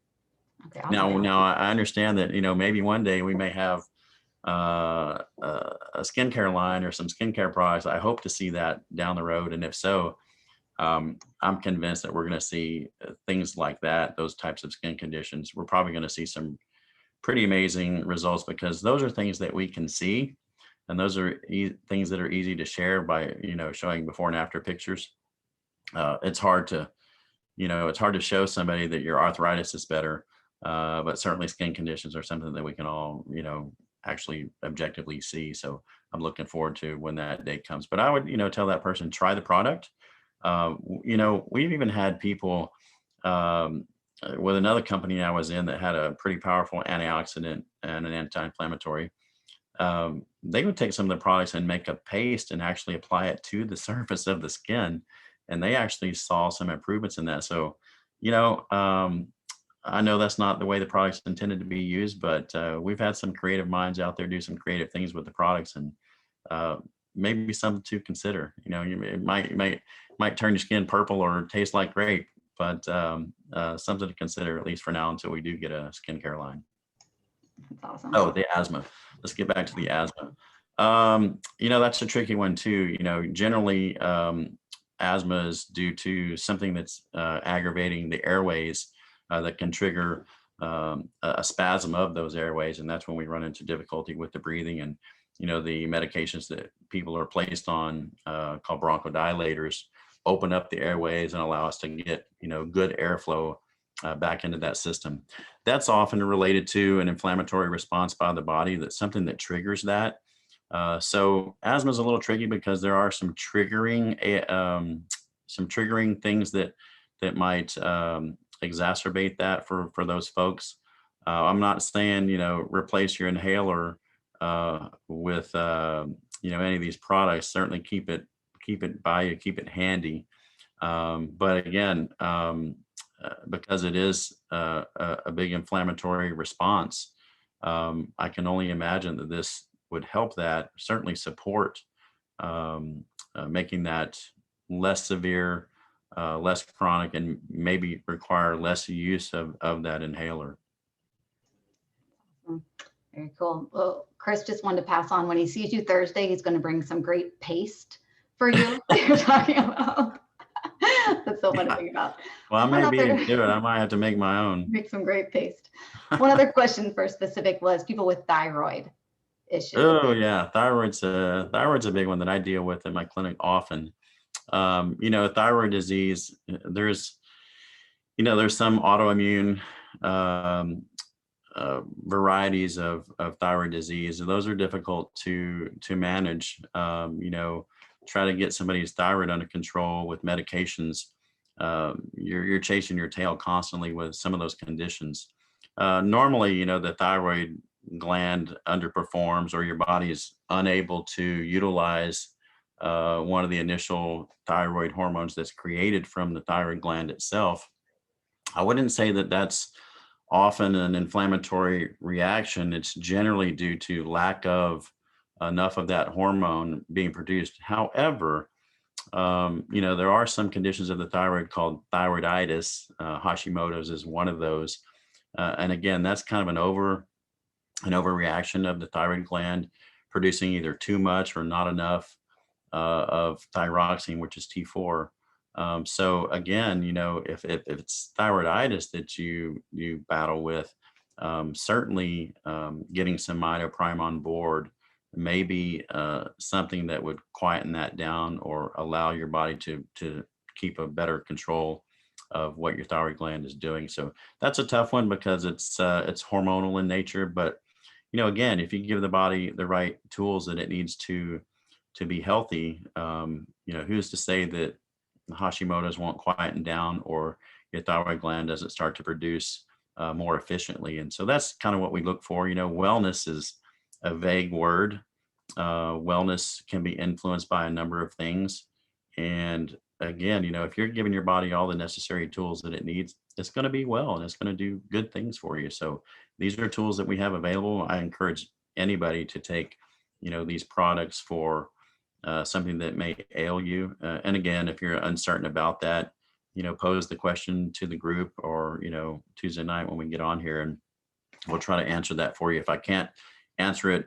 Okay, now I understand that, maybe one day we may have a skincare line or some skincare products. I hope to see that down the road. And if so, I'm convinced that we're going to see things like that, those types of skin conditions. We're probably going to see some pretty amazing results, because those are things that we can see, and those are things that are easy to share by, showing before and after pictures. It's hard to, it's hard to show somebody that your arthritis is better, but certainly skin conditions are something that we can all, actually objectively see. So I'm looking forward to when that day comes. But I would, tell that person, try the product. We've even had people, with another company I was in that had a pretty powerful antioxidant and an anti-inflammatory. They would take some of the products and make a paste and actually apply it to the surface of the skin, and they actually saw some improvements in that. So, I know that's not the way the product's intended to be used, but we've had some creative minds out there do some creative things with the products, and maybe something to consider. It might turn your skin purple or taste like grape, but something to consider, at least for now, until we do get a skincare line. That's awesome. Oh, the asthma. Let's get back to the asthma. That's a tricky one too. Generally, asthma is due to something that's aggravating the airways, that can trigger a spasm of those airways, and that's when we run into difficulty with the breathing. And the medications that people are placed on, called bronchodilators, open up the airways and allow us to get good airflow back into that system. That's often related to an inflammatory response by the body. That's something that triggers that. So asthma is a little tricky because there are some triggering things that might exacerbate that for those folks. I'm not saying replace your inhaler with any of these products. Certainly keep it by you, keep it handy. But again, because it is a big inflammatory response, I can only imagine that this would help that, certainly support making that less severe, less chronic, and maybe require less use of that inhaler. Very cool. Well, Chris just wanted to pass on, when he sees you Thursday, he's going to bring some great paste for you that you're talking about. That's so fun to think about. Well, I may be able to do it. I might have to make my own. Make some great paste. One other question for specific was people with thyroid issues. Oh yeah, thyroid's a big one that I deal with in my clinic often. Thyroid disease, there's some autoimmune varieties of thyroid disease, and those are difficult to manage. Try to get somebody's thyroid under control with medications. You're chasing your tail constantly with some of those conditions. Normally, the thyroid gland underperforms, or your body is unable to utilize one of the initial thyroid hormones that's created from the thyroid gland itself. I wouldn't say that that's often an inflammatory reaction. It's generally due to lack of enough of that hormone being produced. However, there are some conditions of the thyroid called thyroiditis. Hashimoto's is one of those. And again, that's kind of an overreaction of the thyroid gland producing either too much or not enough of thyroxine, which is T4. So again, if it's thyroiditis that you battle with, certainly getting some mitoprime on board may be something that would quieten that down, or allow your body to keep a better control of what your thyroid gland is doing. So that's a tough one because it's hormonal in nature. But again, if you give the body the right tools that it needs to be healthy, who's to say that Hashimoto's won't quieten down, or your thyroid gland doesn't start to produce more efficiently. And so that's kind of what we look for. Wellness is a vague word. Wellness can be influenced by a number of things. And again, if you're giving your body all the necessary tools that it needs, it's going to be well, and it's going to do good things for you. So these are tools that we have available. I encourage anybody to take, these products for something that may ail you. And again, if you're uncertain about that, pose the question to the group, or, Tuesday night when we get on here, and we'll try to answer that for you. If I can't answer it,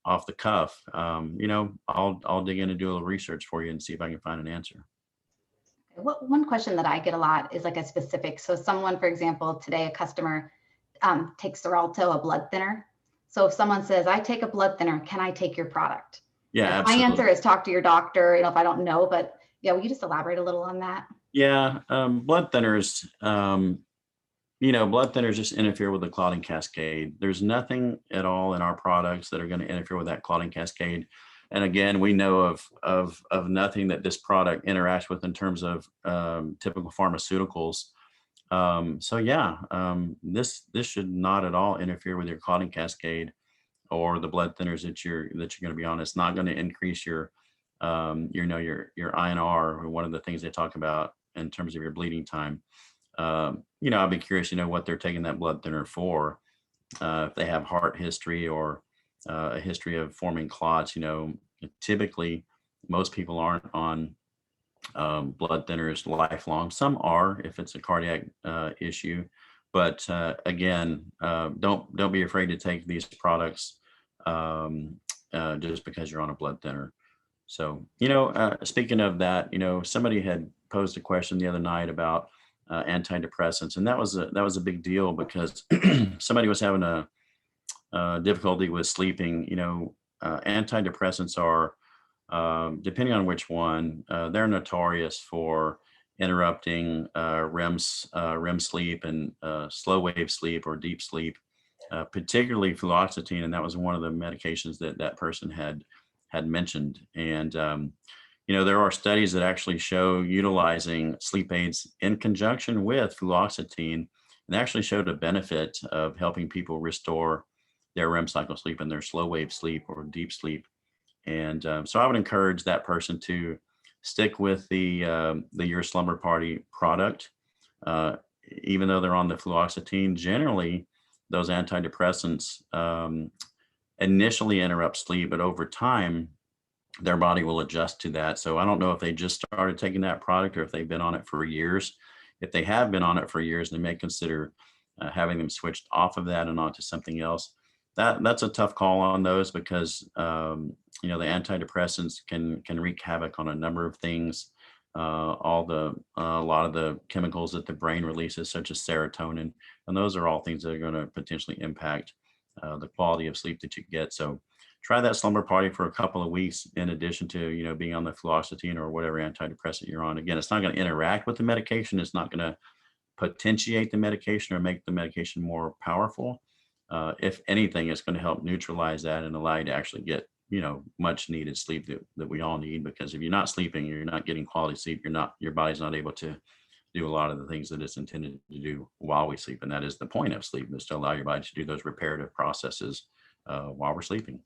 off the cuff, I'll dig in and do a little research for you and see if I can find an answer. One question that I get a lot is like a specific. So someone, for example, today, a customer takes Xarelto, a blood thinner. So if someone says, I take a blood thinner, can I take your product? Yeah, My absolutely. answer is talk to your doctor, if I don't know, but yeah, will you just elaborate a little on that? Yeah, blood thinners, blood thinners just interfere with the clotting cascade. There's nothing at all in our products that are going to interfere with that clotting cascade. And again, we know of nothing that this product interacts with in terms of typical pharmaceuticals. This should not at all interfere with your clotting cascade or the blood thinners that you're going to be on. It's not going to increase your INR, or one of the things they talk about in terms of your bleeding time. I'd be curious, what they're taking that blood thinner for, if they have heart history or a history of forming clots. Typically most people aren't on blood thinners lifelong. Some are if it's a cardiac issue, but again, don't be afraid to take these products just because you're on a blood thinner. So, speaking of that, somebody had posed a question the other night about antidepressants, and that was a big deal because somebody was having a difficulty with sleeping. Antidepressants are, depending on which one, they're notorious for interrupting REM sleep and slow wave sleep or deep sleep, particularly fluoxetine, and that was one of the medications that person had mentioned. And there are studies that actually show utilizing sleep aids in conjunction with fluoxetine, and actually showed a benefit of helping people restore their REM cycle sleep and their slow wave sleep or deep sleep. And so I would encourage that person to stick with the Your Slumber Party product, even though they're on the fluoxetine. Generally, those antidepressants initially interrupt sleep, but over time, their body will adjust to that. So I don't know if they just started taking that product or if they've been on it for years. If they have been on it for years, they may consider having them switched off of that and onto something else. That's a tough call on those because the antidepressants can wreak havoc on a number of things. A lot of the chemicals that the brain releases, such as serotonin, and those are all things that are going to potentially impact the quality of sleep that you get. So try that Slumber Party for a couple of weeks in addition to being on the fluoxetine or whatever antidepressant you're on. Again, it's not going to interact with the medication. It's not going to potentiate the medication or make the medication more powerful. If anything, it's going to help neutralize that and allow you to actually get much needed sleep that we all need. Because if you're not sleeping, you're not getting quality sleep. Your body's not able to do a lot of the things that it's intended to do while we sleep, and that is the point of sleep, is to allow your body to do those reparative processes while we're sleeping.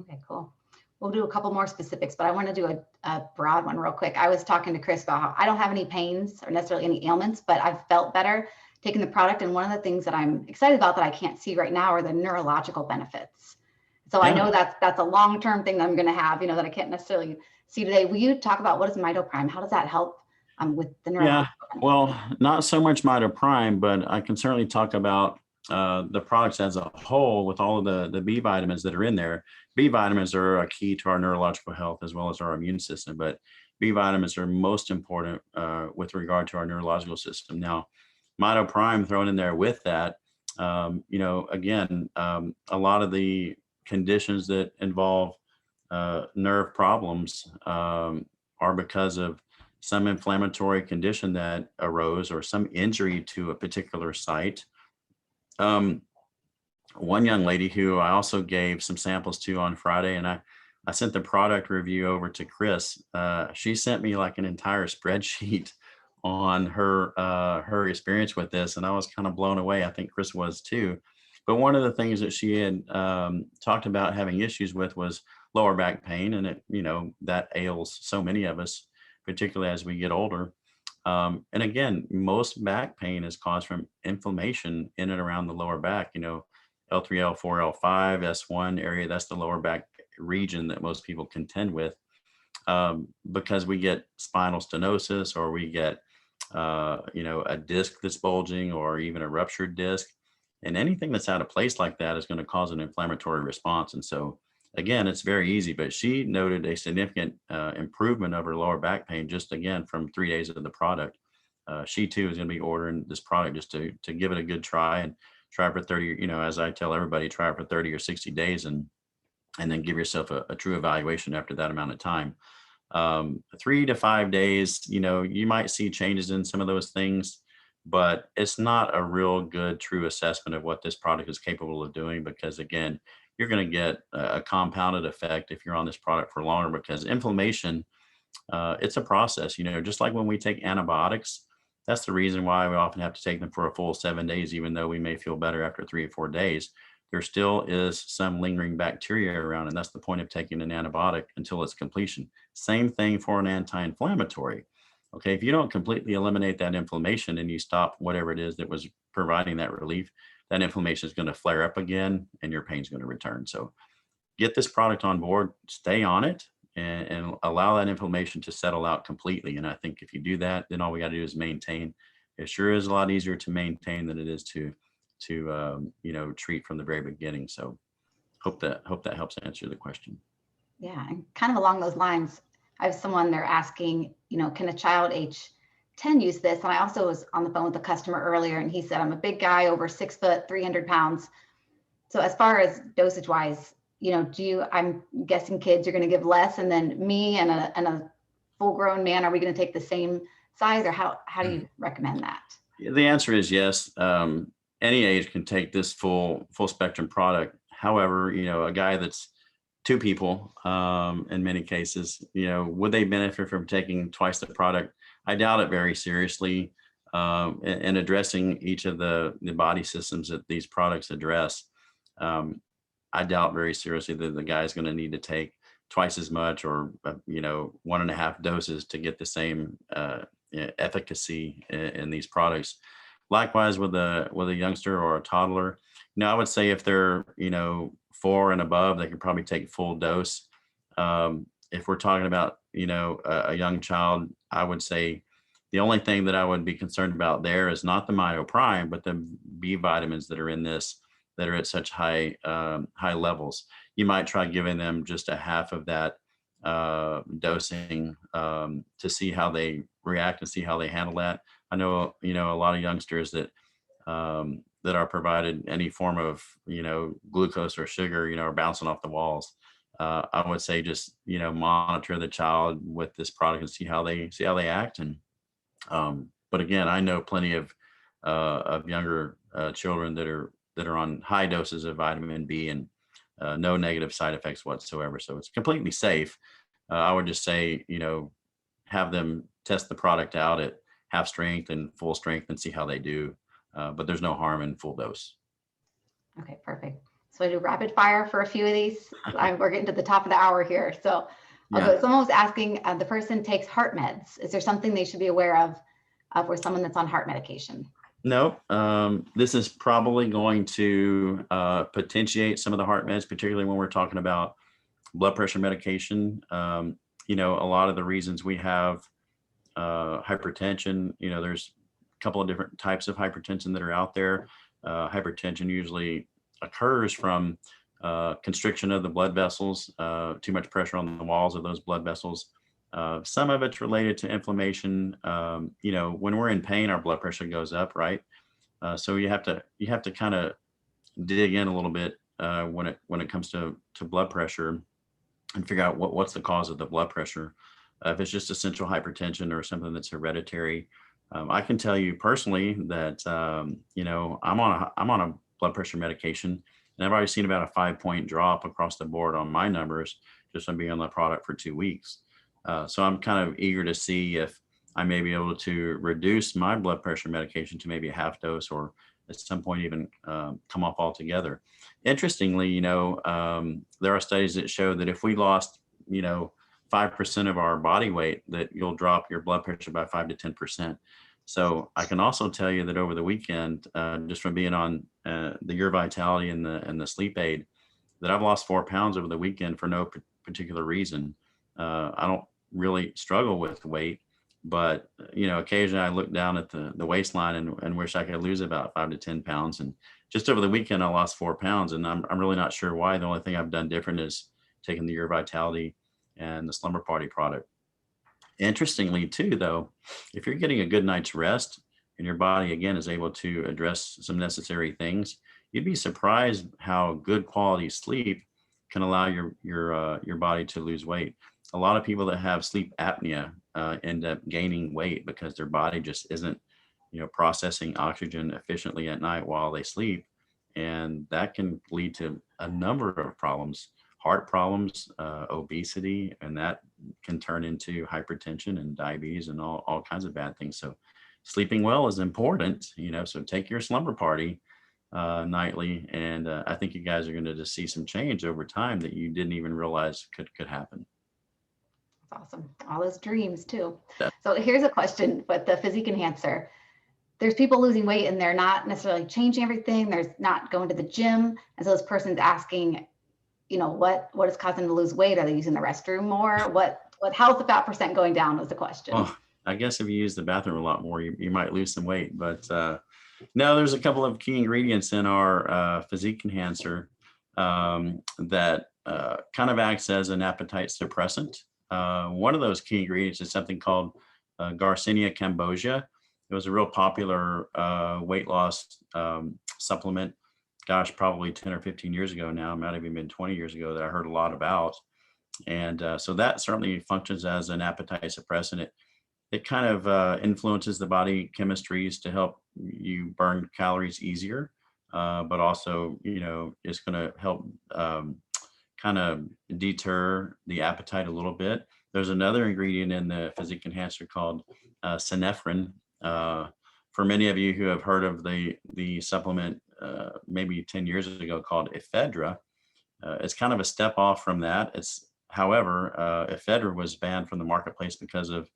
Okay, cool. We'll do a couple more specifics, but I want to do a broad one real quick. I was talking to Chris about how I don't have any pains or necessarily any ailments, but I've felt better taking the product. And one of the things that I'm excited about that I can't see right now are the neurological benefits. So yeah. I know that's a long-term thing that I'm going to have, that I can't necessarily see today. Will you talk about what is Mitoprime? How does that help with the neurological benefits? Well, not so much Mitoprime, but I can certainly talk about the products as a whole with all of the B vitamins that are in there. B vitamins are a key to our neurological health as well as our immune system, but B vitamins are most important with regard to our neurological system. Now, Mitoprime thrown in there with that, again, a lot of the conditions that involve nerve problems are because of some inflammatory condition that arose or some injury to a particular site. One young lady who I also gave some samples to on Friday, and I sent the product review over to Chris. She sent me like an entire spreadsheet on her experience with this, and I was kind of blown away. I think Chris was too. But one of the things that she had talked about having issues with was lower back pain, and that ails so many of us, particularly as we get older. And again, most back pain is caused from inflammation in and around the lower back. L3, L4, L5, S1 area, that's the lower back region that most people contend with because we get spinal stenosis, or we get, a disc that's bulging, or even a ruptured disc. And anything that's out of place like that is going to cause an inflammatory response. And so, again, it's very easy, but she noted a significant improvement of her lower back pain, just again, from 3 days of the product. she too is going to be ordering this product just to give it a good try and try for 30, as I tell everybody, try for 30 or 60 days and then give yourself a true evaluation after that amount of time. 3 to 5 days, you might see changes in some of those things, but it's not a real good true assessment of what this product is capable of doing, because again, you're going to get a compounded effect if you're on this product for longer, because inflammation, it's a process, just like when we take antibiotics. That's the reason why we often have to take them for a full 7 days, even though we may feel better after 3 or 4 days. There still is some lingering bacteria around, and that's the point of taking an antibiotic until its completion. Same thing for an anti-inflammatory. Okay, if you don't completely eliminate that inflammation and you stop whatever it is that was providing that relief, that inflammation is going to flare up again and your pain's going to return. So get this product on board, stay on it, and allow that inflammation to settle out completely. And I think if you do that, then all we got to do is maintain. It sure is a lot easier to maintain than it is to treat from the very beginning. So hope that helps answer the question. Yeah, and kind of along those lines, I have someone, they're asking, can a child age 10 use this? And I also was on the phone with a customer earlier, and he said, I'm a big guy, over 6 foot, 300 pounds. So as far as dosage wise, I'm guessing kids are going to give less, and then me and a full grown man, are we going to take the same size, or how do you recommend that? The answer is yes. Any age can take this full spectrum product. However, a guy that's 2 people, in many cases, would they benefit from taking twice the product? I doubt it very seriously. And addressing each of the body systems that these products address, I doubt very seriously that the guy's going to need to take twice as much or 1.5 doses to get the same efficacy in these products. Likewise with a youngster or a toddler, I would say if they're 4 and above, they can probably take full dose. If we're talking about a young child, I would say the only thing that I would be concerned about there is not the myoprime, but the B vitamins that are in this that are at such high levels. You might try giving them just a half of that dosing to see how they react and see how they handle that. I know, a lot of youngsters that are provided any form of, glucose or sugar, are bouncing off the walls. I would say just, monitor the child with this product and see how they act. And, but again, I know plenty of younger children that are on high doses of vitamin B and no negative side effects whatsoever. So it's completely safe. I would just say, have them test the product out at half strength and full strength and see how they do. But there's no harm in full dose. Okay, perfect. So I do rapid fire for a few of these. We're getting to the top of the hour here. So I'll go. Someone was asking, the person takes heart meds. Is there something they should be aware of for someone that's on heart medication? No, this is probably going to potentiate some of the heart meds, particularly when we're talking about blood pressure medication. A lot of the reasons we have hypertension, there's a couple of different types of hypertension that are out there. Hypertension usually occurs from constriction of the blood vessels, too much pressure on the walls of those blood vessels. Some of it's related to inflammation. When we're in pain, our blood pressure goes up, right? So you have to kind of dig in a little bit when it comes to blood pressure and figure out what's the cause of the blood pressure. If it's just essential hypertension or something that's hereditary, I can tell you personally that I'm on a blood pressure medication, and I've already seen about a 5-point drop across the board on my numbers just from being on the product for 2 weeks. So I'm kind of eager to see if I may be able to reduce my blood pressure medication to maybe a half dose, or at some point even come off altogether. Interestingly, there are studies that show that if we lost, 5% of our body weight, that you'll drop your blood pressure by 5 to 10%. So I can also tell you that over the weekend, just from being on the Your Vitality and the sleep aid, that I've lost 4 pounds over the weekend for no particular reason. I don't really struggle with weight, but occasionally I look down at the waistline and wish I could lose about 5 to 10 pounds. And just over the weekend, I lost 4 pounds, and I'm really not sure why. The only thing I've done different is taking the Your Vitality and the Slumber Party product. Interestingly too, though, if you're getting a good night's rest and your body again is able to address some necessary things, you'd be surprised how good quality sleep can allow your body to lose weight. A lot of people that have sleep apnea end up gaining weight because their body just isn't, processing oxygen efficiently at night while they sleep, and that can lead to a number of problems, heart problems, obesity, and that can turn into hypertension and diabetes and all kinds of bad things. So sleeping well is important, so take your slumber party nightly. And I think you guys are going to just see some change over time that you didn't even realize could happen. That's awesome. All those dreams too. Yeah. So here's a question with the physique enhancer. There's people losing weight and they're not necessarily changing everything. They're not going to the gym. And so this person's asking, what is causing them to lose weight? Are they using the restroom more? How's the fat percent going down was the question. Well, I guess if you use the bathroom a lot more, you might lose some weight. But no, there's a couple of key ingredients in our physique enhancer that kind of acts as an appetite suppressant. One of those key ingredients is something called Garcinia cambogia. It was a real popular weight loss supplement. Gosh, probably 10 or 15 years ago now. It might have even been 20 years ago that I heard a lot about. And so that certainly functions as an appetite suppressant. It kind of influences the body chemistries to help you burn calories easier, but also, it's going to help kind of deter the appetite a little bit. There's another ingredient in the physique enhancer called synephrine. For many of you who have heard of the supplement maybe 10 years ago called ephedra, it's kind of a step off from that. However, ephedra was banned from the marketplace because of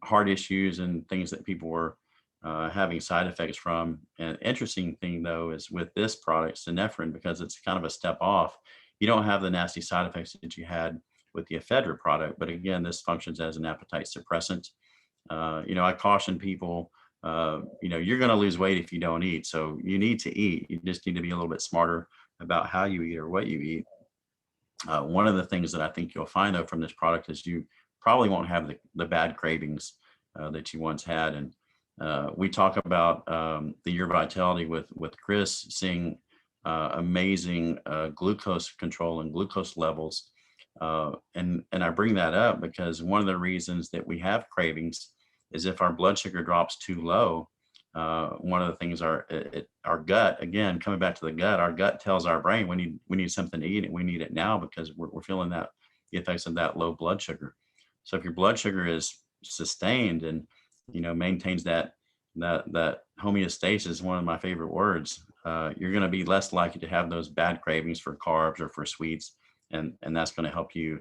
heart issues and things that people were having side effects from. And interesting thing though is with this product, synephrine, because it's kind of a step off, you don't have the nasty side effects that you had with the ephedra product. But again, this functions as an appetite suppressant. I caution people, you're going to lose weight if you don't eat. So you need to eat. You just need to be a little bit smarter about how you eat or what you eat. One of the things that I think you'll find though from this product is you probably won't have the bad cravings that you once had. And we talk about the Year Vitality with Chris seeing amazing glucose control and glucose levels. And I bring that up because one of the reasons that we have cravings is if our blood sugar drops too low. One of the things our gut, again, coming back to the gut, our gut tells our brain we need something to eat and we need it now because we're feeling the effects of that low blood sugar. So if your blood sugar is sustained and maintains that homeostasis, one of my favorite words, you're going to be less likely to have those bad cravings for carbs or for sweets, and that's going to help you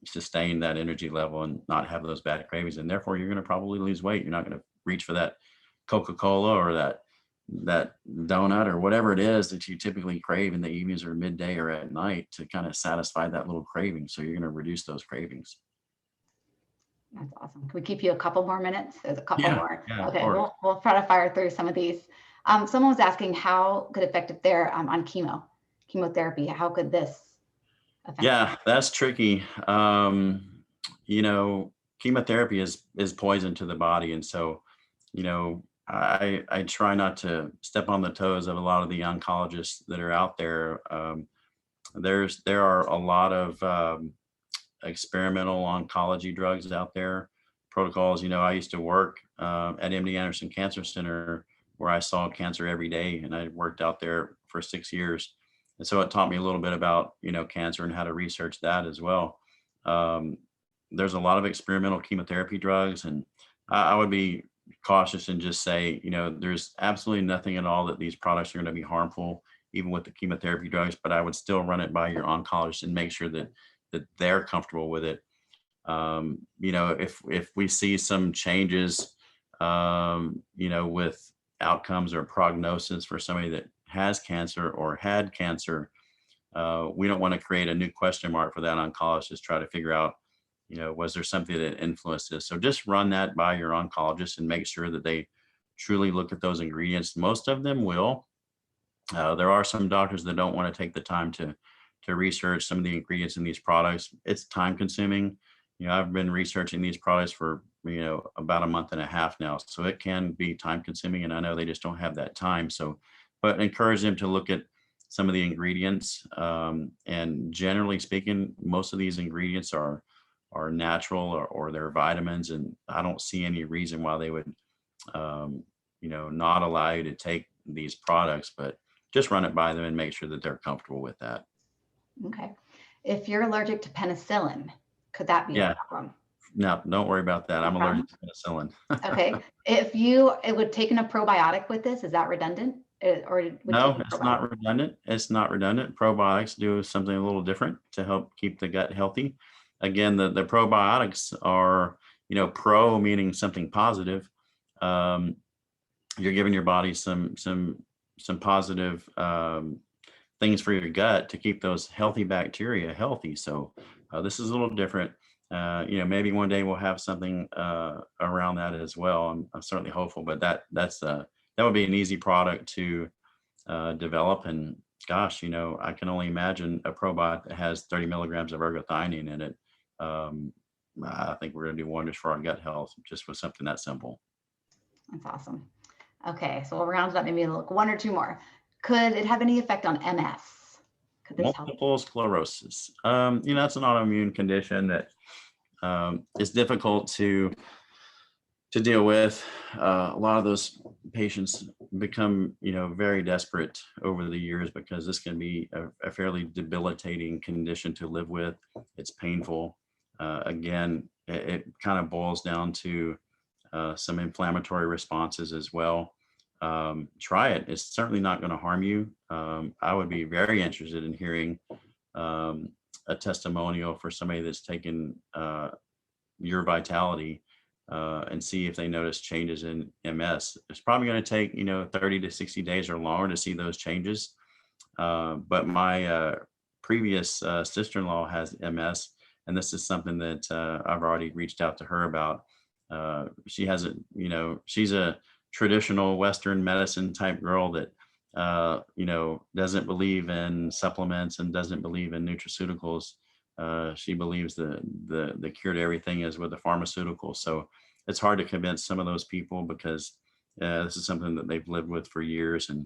sustain that energy level and not have those bad cravings, and therefore you're going to probably lose weight. You're not going to reach for that Coca-Cola or that donut or whatever it is that you typically crave in the evenings or midday or at night to kind of satisfy that little craving. So you're going to reduce those cravings. That's awesome. Can we keep you a couple more minutes? There's a couple more. Yeah, okay, we'll try to fire through some of these. Someone was asking how could effective there on chemotherapy. How could this affect? Yeah, that's tricky. Chemotherapy is poison to the body, and so I try not to step on the toes of a lot of the oncologists that are out there. There are a lot of experimental oncology drugs out there, protocols. I used to work at MD Anderson Cancer Center where I saw cancer every day, and I worked out there for 6 years. And so it taught me a little bit about, cancer and how to research that as well. There's a lot of experimental chemotherapy drugs, and I would be cautious and just say, there's absolutely nothing at all that these products are going to be harmful, even with the chemotherapy drugs, but I would still run it by your oncologist and make sure that they're comfortable with it. If we see some changes, with outcomes or prognosis for somebody that has cancer or had cancer, we don't want to create a new question mark for that oncologist, try to figure out, was there something that influenced this? So just run that by your oncologist and make sure that they truly look at those ingredients. Most of them will. There are some doctors that don't want to take the time to research some of the ingredients in these products. It's time consuming. I've been researching these products for, about a month and a half now. So it can be time consuming, and I know they just don't have that time. So, but encourage them to look at some of the ingredients. And generally speaking, most of these ingredients are natural, or they're vitamins. And I don't see any reason why they would, not allow you to take these products, but just run it by them and make sure that they're comfortable with that. Okay. If you're allergic to penicillin, could that be Yeah. a problem? No, don't worry about that. No I'm problem. allergic to penicillin. Okay. It would taken a probiotic with this, is that redundant? Or would No, taking it's probiotic- not redundant. It's not redundant. Probiotics do something a little different to help keep the gut healthy. Again, the probiotics are, pro meaning something positive. You're giving your body some positive things for your gut to keep those healthy bacteria healthy. So this is a little different. Maybe one day we'll have something around that as well. I'm certainly hopeful, but that would be an easy product to develop. And gosh, I can only imagine a probiotic that has 30 milligrams of ergothioneine in it. I think we're going to do wonders for our gut health just with something that simple. That's awesome. Okay, so we'll round it up, maybe look one or two more. Could it have any effect on MS? Could this help? Multiple sclerosis. That's an autoimmune condition that is difficult to deal with. A lot of those patients become, very desperate over the years, because this can be a fairly debilitating condition to live with. It's painful. Again, it kind of boils down to some inflammatory responses as well. Try it. It's certainly not going to harm you. I would be very interested in hearing a testimonial for somebody that's taken your vitality and see if they notice changes in MS. It's probably going to take 30 to 60 days or longer to see those changes. But my previous sister-in-law has MS, and this is something that I've already reached out to her about. She hasn't, she's a traditional Western medicine type girl that doesn't believe in supplements and doesn't believe in nutraceuticals. She believes the cure to everything is with the pharmaceuticals. So it's hard to convince some of those people, because this is something that they've lived with for years. And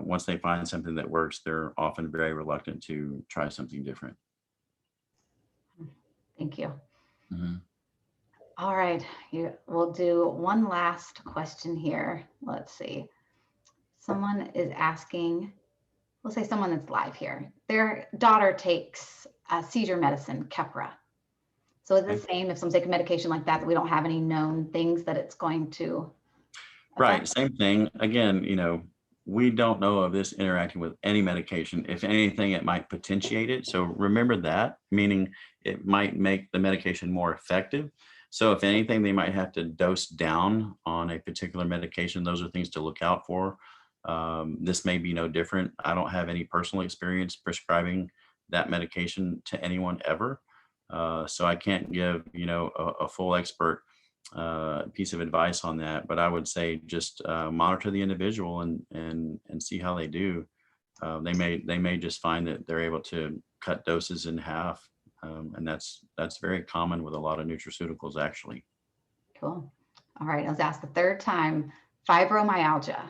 once they find something that works, they're often very reluctant to try something different. Thank you. Mm-hmm. All right, we'll do one last question here. Let's see. Someone is asking, we'll say someone that's live here. Their daughter takes seizure medicine, Keppra. So is it the same if someone's taking medication like that we don't have any known things that it's going to affect? Right, same thing. Again, we don't know of this interacting with any medication. If anything, it might potentiate it. So remember that, meaning it might make the medication more effective. So if anything, they might have to dose down on a particular medication. Those are things to look out for. This may be no different. I don't have any personal experience prescribing that medication to anyone ever. So I can't give, a full expert piece of advice on that, but I would say just monitor the individual and see how they do. They may just find that they're able to cut doses in half. And that's very common with a lot of nutraceuticals, actually. Cool. All right, let's ask the third time, fibromyalgia.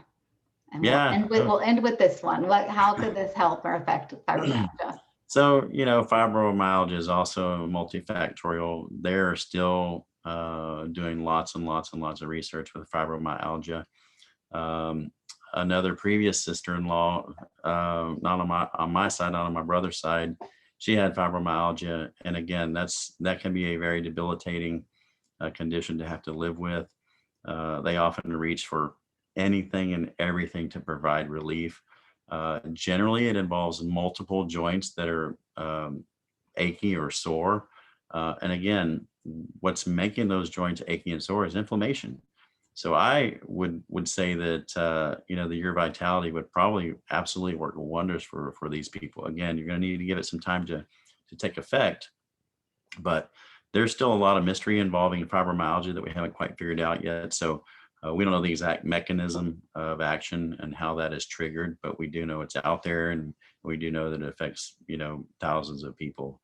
And Yeah. we'll end with this one. How could this help or affect fibromyalgia? So, fibromyalgia is also multifactorial. They're still doing lots and lots and lots of research with fibromyalgia. Another previous sister-in-law, not on my side, not on my brother's side, she had fibromyalgia. And again, that can be a very debilitating condition to have to live with. They often reach for anything and everything to provide relief. Generally, it involves multiple joints that are achy or sore. And again, what's making those joints achy and sore is inflammation. So I would say that, the Your Vitality would probably absolutely work wonders for these people. Again, you're going to need to give it some time to take effect, but there's still a lot of mystery involving fibromyalgia that we haven't quite figured out yet. So we don't know the exact mechanism of action and how that is triggered, but we do know it's out there, and we do know that it affects, thousands of people.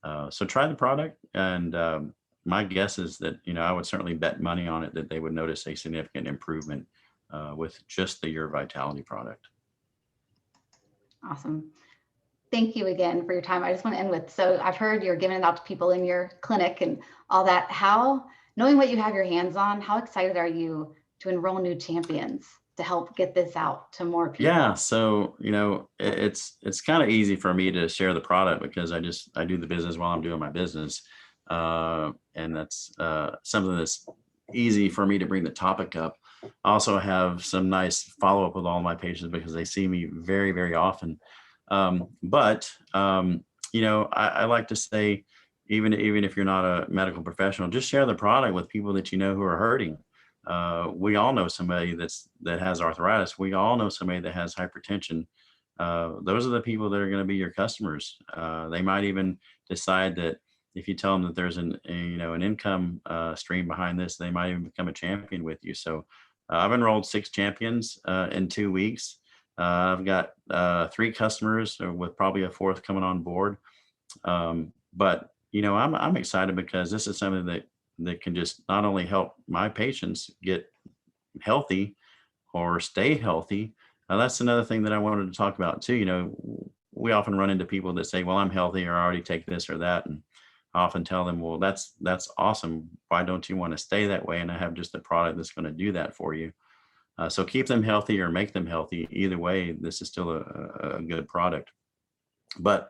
So try the product, and my guess is that, I would certainly bet money on it that they would notice a significant improvement with just the Your Vitality product. Awesome. Thank you again for your time. I just want to end with, so I've heard you're giving it out to people in your clinic and all that. How, knowing what you have your hands on, how excited are you to enroll new champions to help get this out to more people? Yeah, so it's kind of easy for me to share the product because I do the business while I'm doing my business, and that's something that's easy for me to bring the topic up. I also have some nice follow up with all my patients because they see me very, very often. But I like to say, even if you're not a medical professional, just share the product with people that you know who are hurting. We all know somebody that has arthritis. We all know somebody that has hypertension. Those are the people that are going to be your customers. They might even decide that if you tell them that there's an income stream behind this, they might even become a champion with you. So I've enrolled 6 champions in 2 weeks. I've got 3 customers with probably a 4th coming on board. But I'm excited because this is something that can just not only help my patients get healthy or stay healthy. That's another thing that I wanted to talk about too. We often run into people that say, well, I'm healthy, or I already take this or that. And I often tell them, well, that's awesome. Why don't you want to stay that way? And I have just a product that's going to do that for you. So keep them healthy or make them healthy. Either way, this is still a good product. But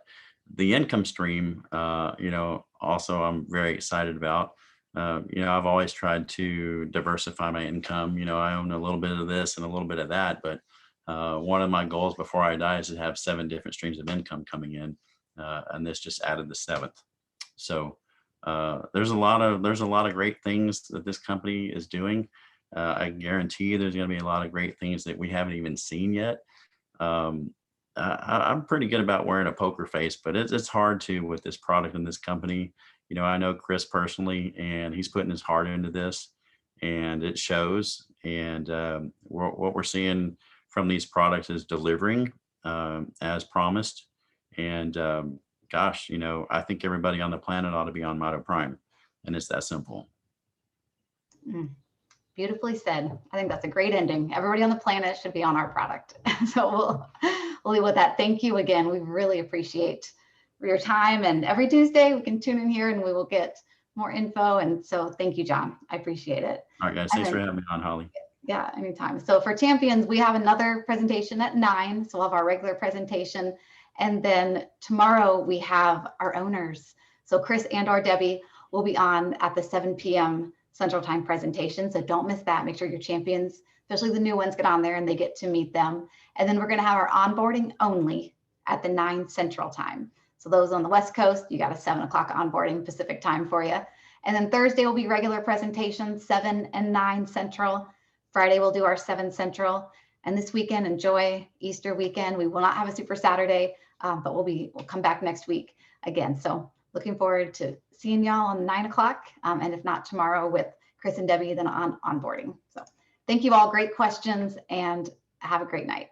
the income stream, also I'm very excited about. I've always tried to diversify my income. I own a little bit of this and a little bit of that, but one of my goals before I die is to have 7 different streams of income coming in, and this just added the 7th. So there's a lot of great things that this company is doing. I guarantee you there's going to be a lot of great things that we haven't even seen yet. I'm pretty good about wearing a poker face, but it's hard to with this product and this company. I know Chris personally, and he's putting his heart into this, and it shows. And what we're seeing from these products is delivering as promised. And gosh, I think everybody on the planet ought to be on Mito Prime, and it's that simple. Beautifully said. I think that's a great ending. Everybody on the planet should be on our product. So we'll leave with that. Thank you again. We really appreciate your time. And every Tuesday we can tune in here and we will get more info. And so thank you, John. I appreciate it. All right, guys. Thanks for having me on, Holly. Yeah, anytime. So for champions, we have another presentation at 9. So we'll have our regular presentation. And then tomorrow we have our owners. So Chris and or Debbie will be on at the 7 p.m. Central Time presentation. So don't miss that. Make sure your champions, especially the new ones, get on there and they get to meet them. And then we're going to have our onboarding only at the 9 Central Time. So those on the West Coast, you got a 7 o'clock onboarding Pacific time for you. And then Thursday will be regular presentations, 7 and 9 Central. Friday we'll do our 7 Central. And this weekend, enjoy Easter weekend. We will not have a Super Saturday, but we'll come back next week again. So looking forward to seeing y'all on 9 o'clock. And if not tomorrow with Chris and Debbie, then on onboarding. So thank you all. Great questions and have a great night.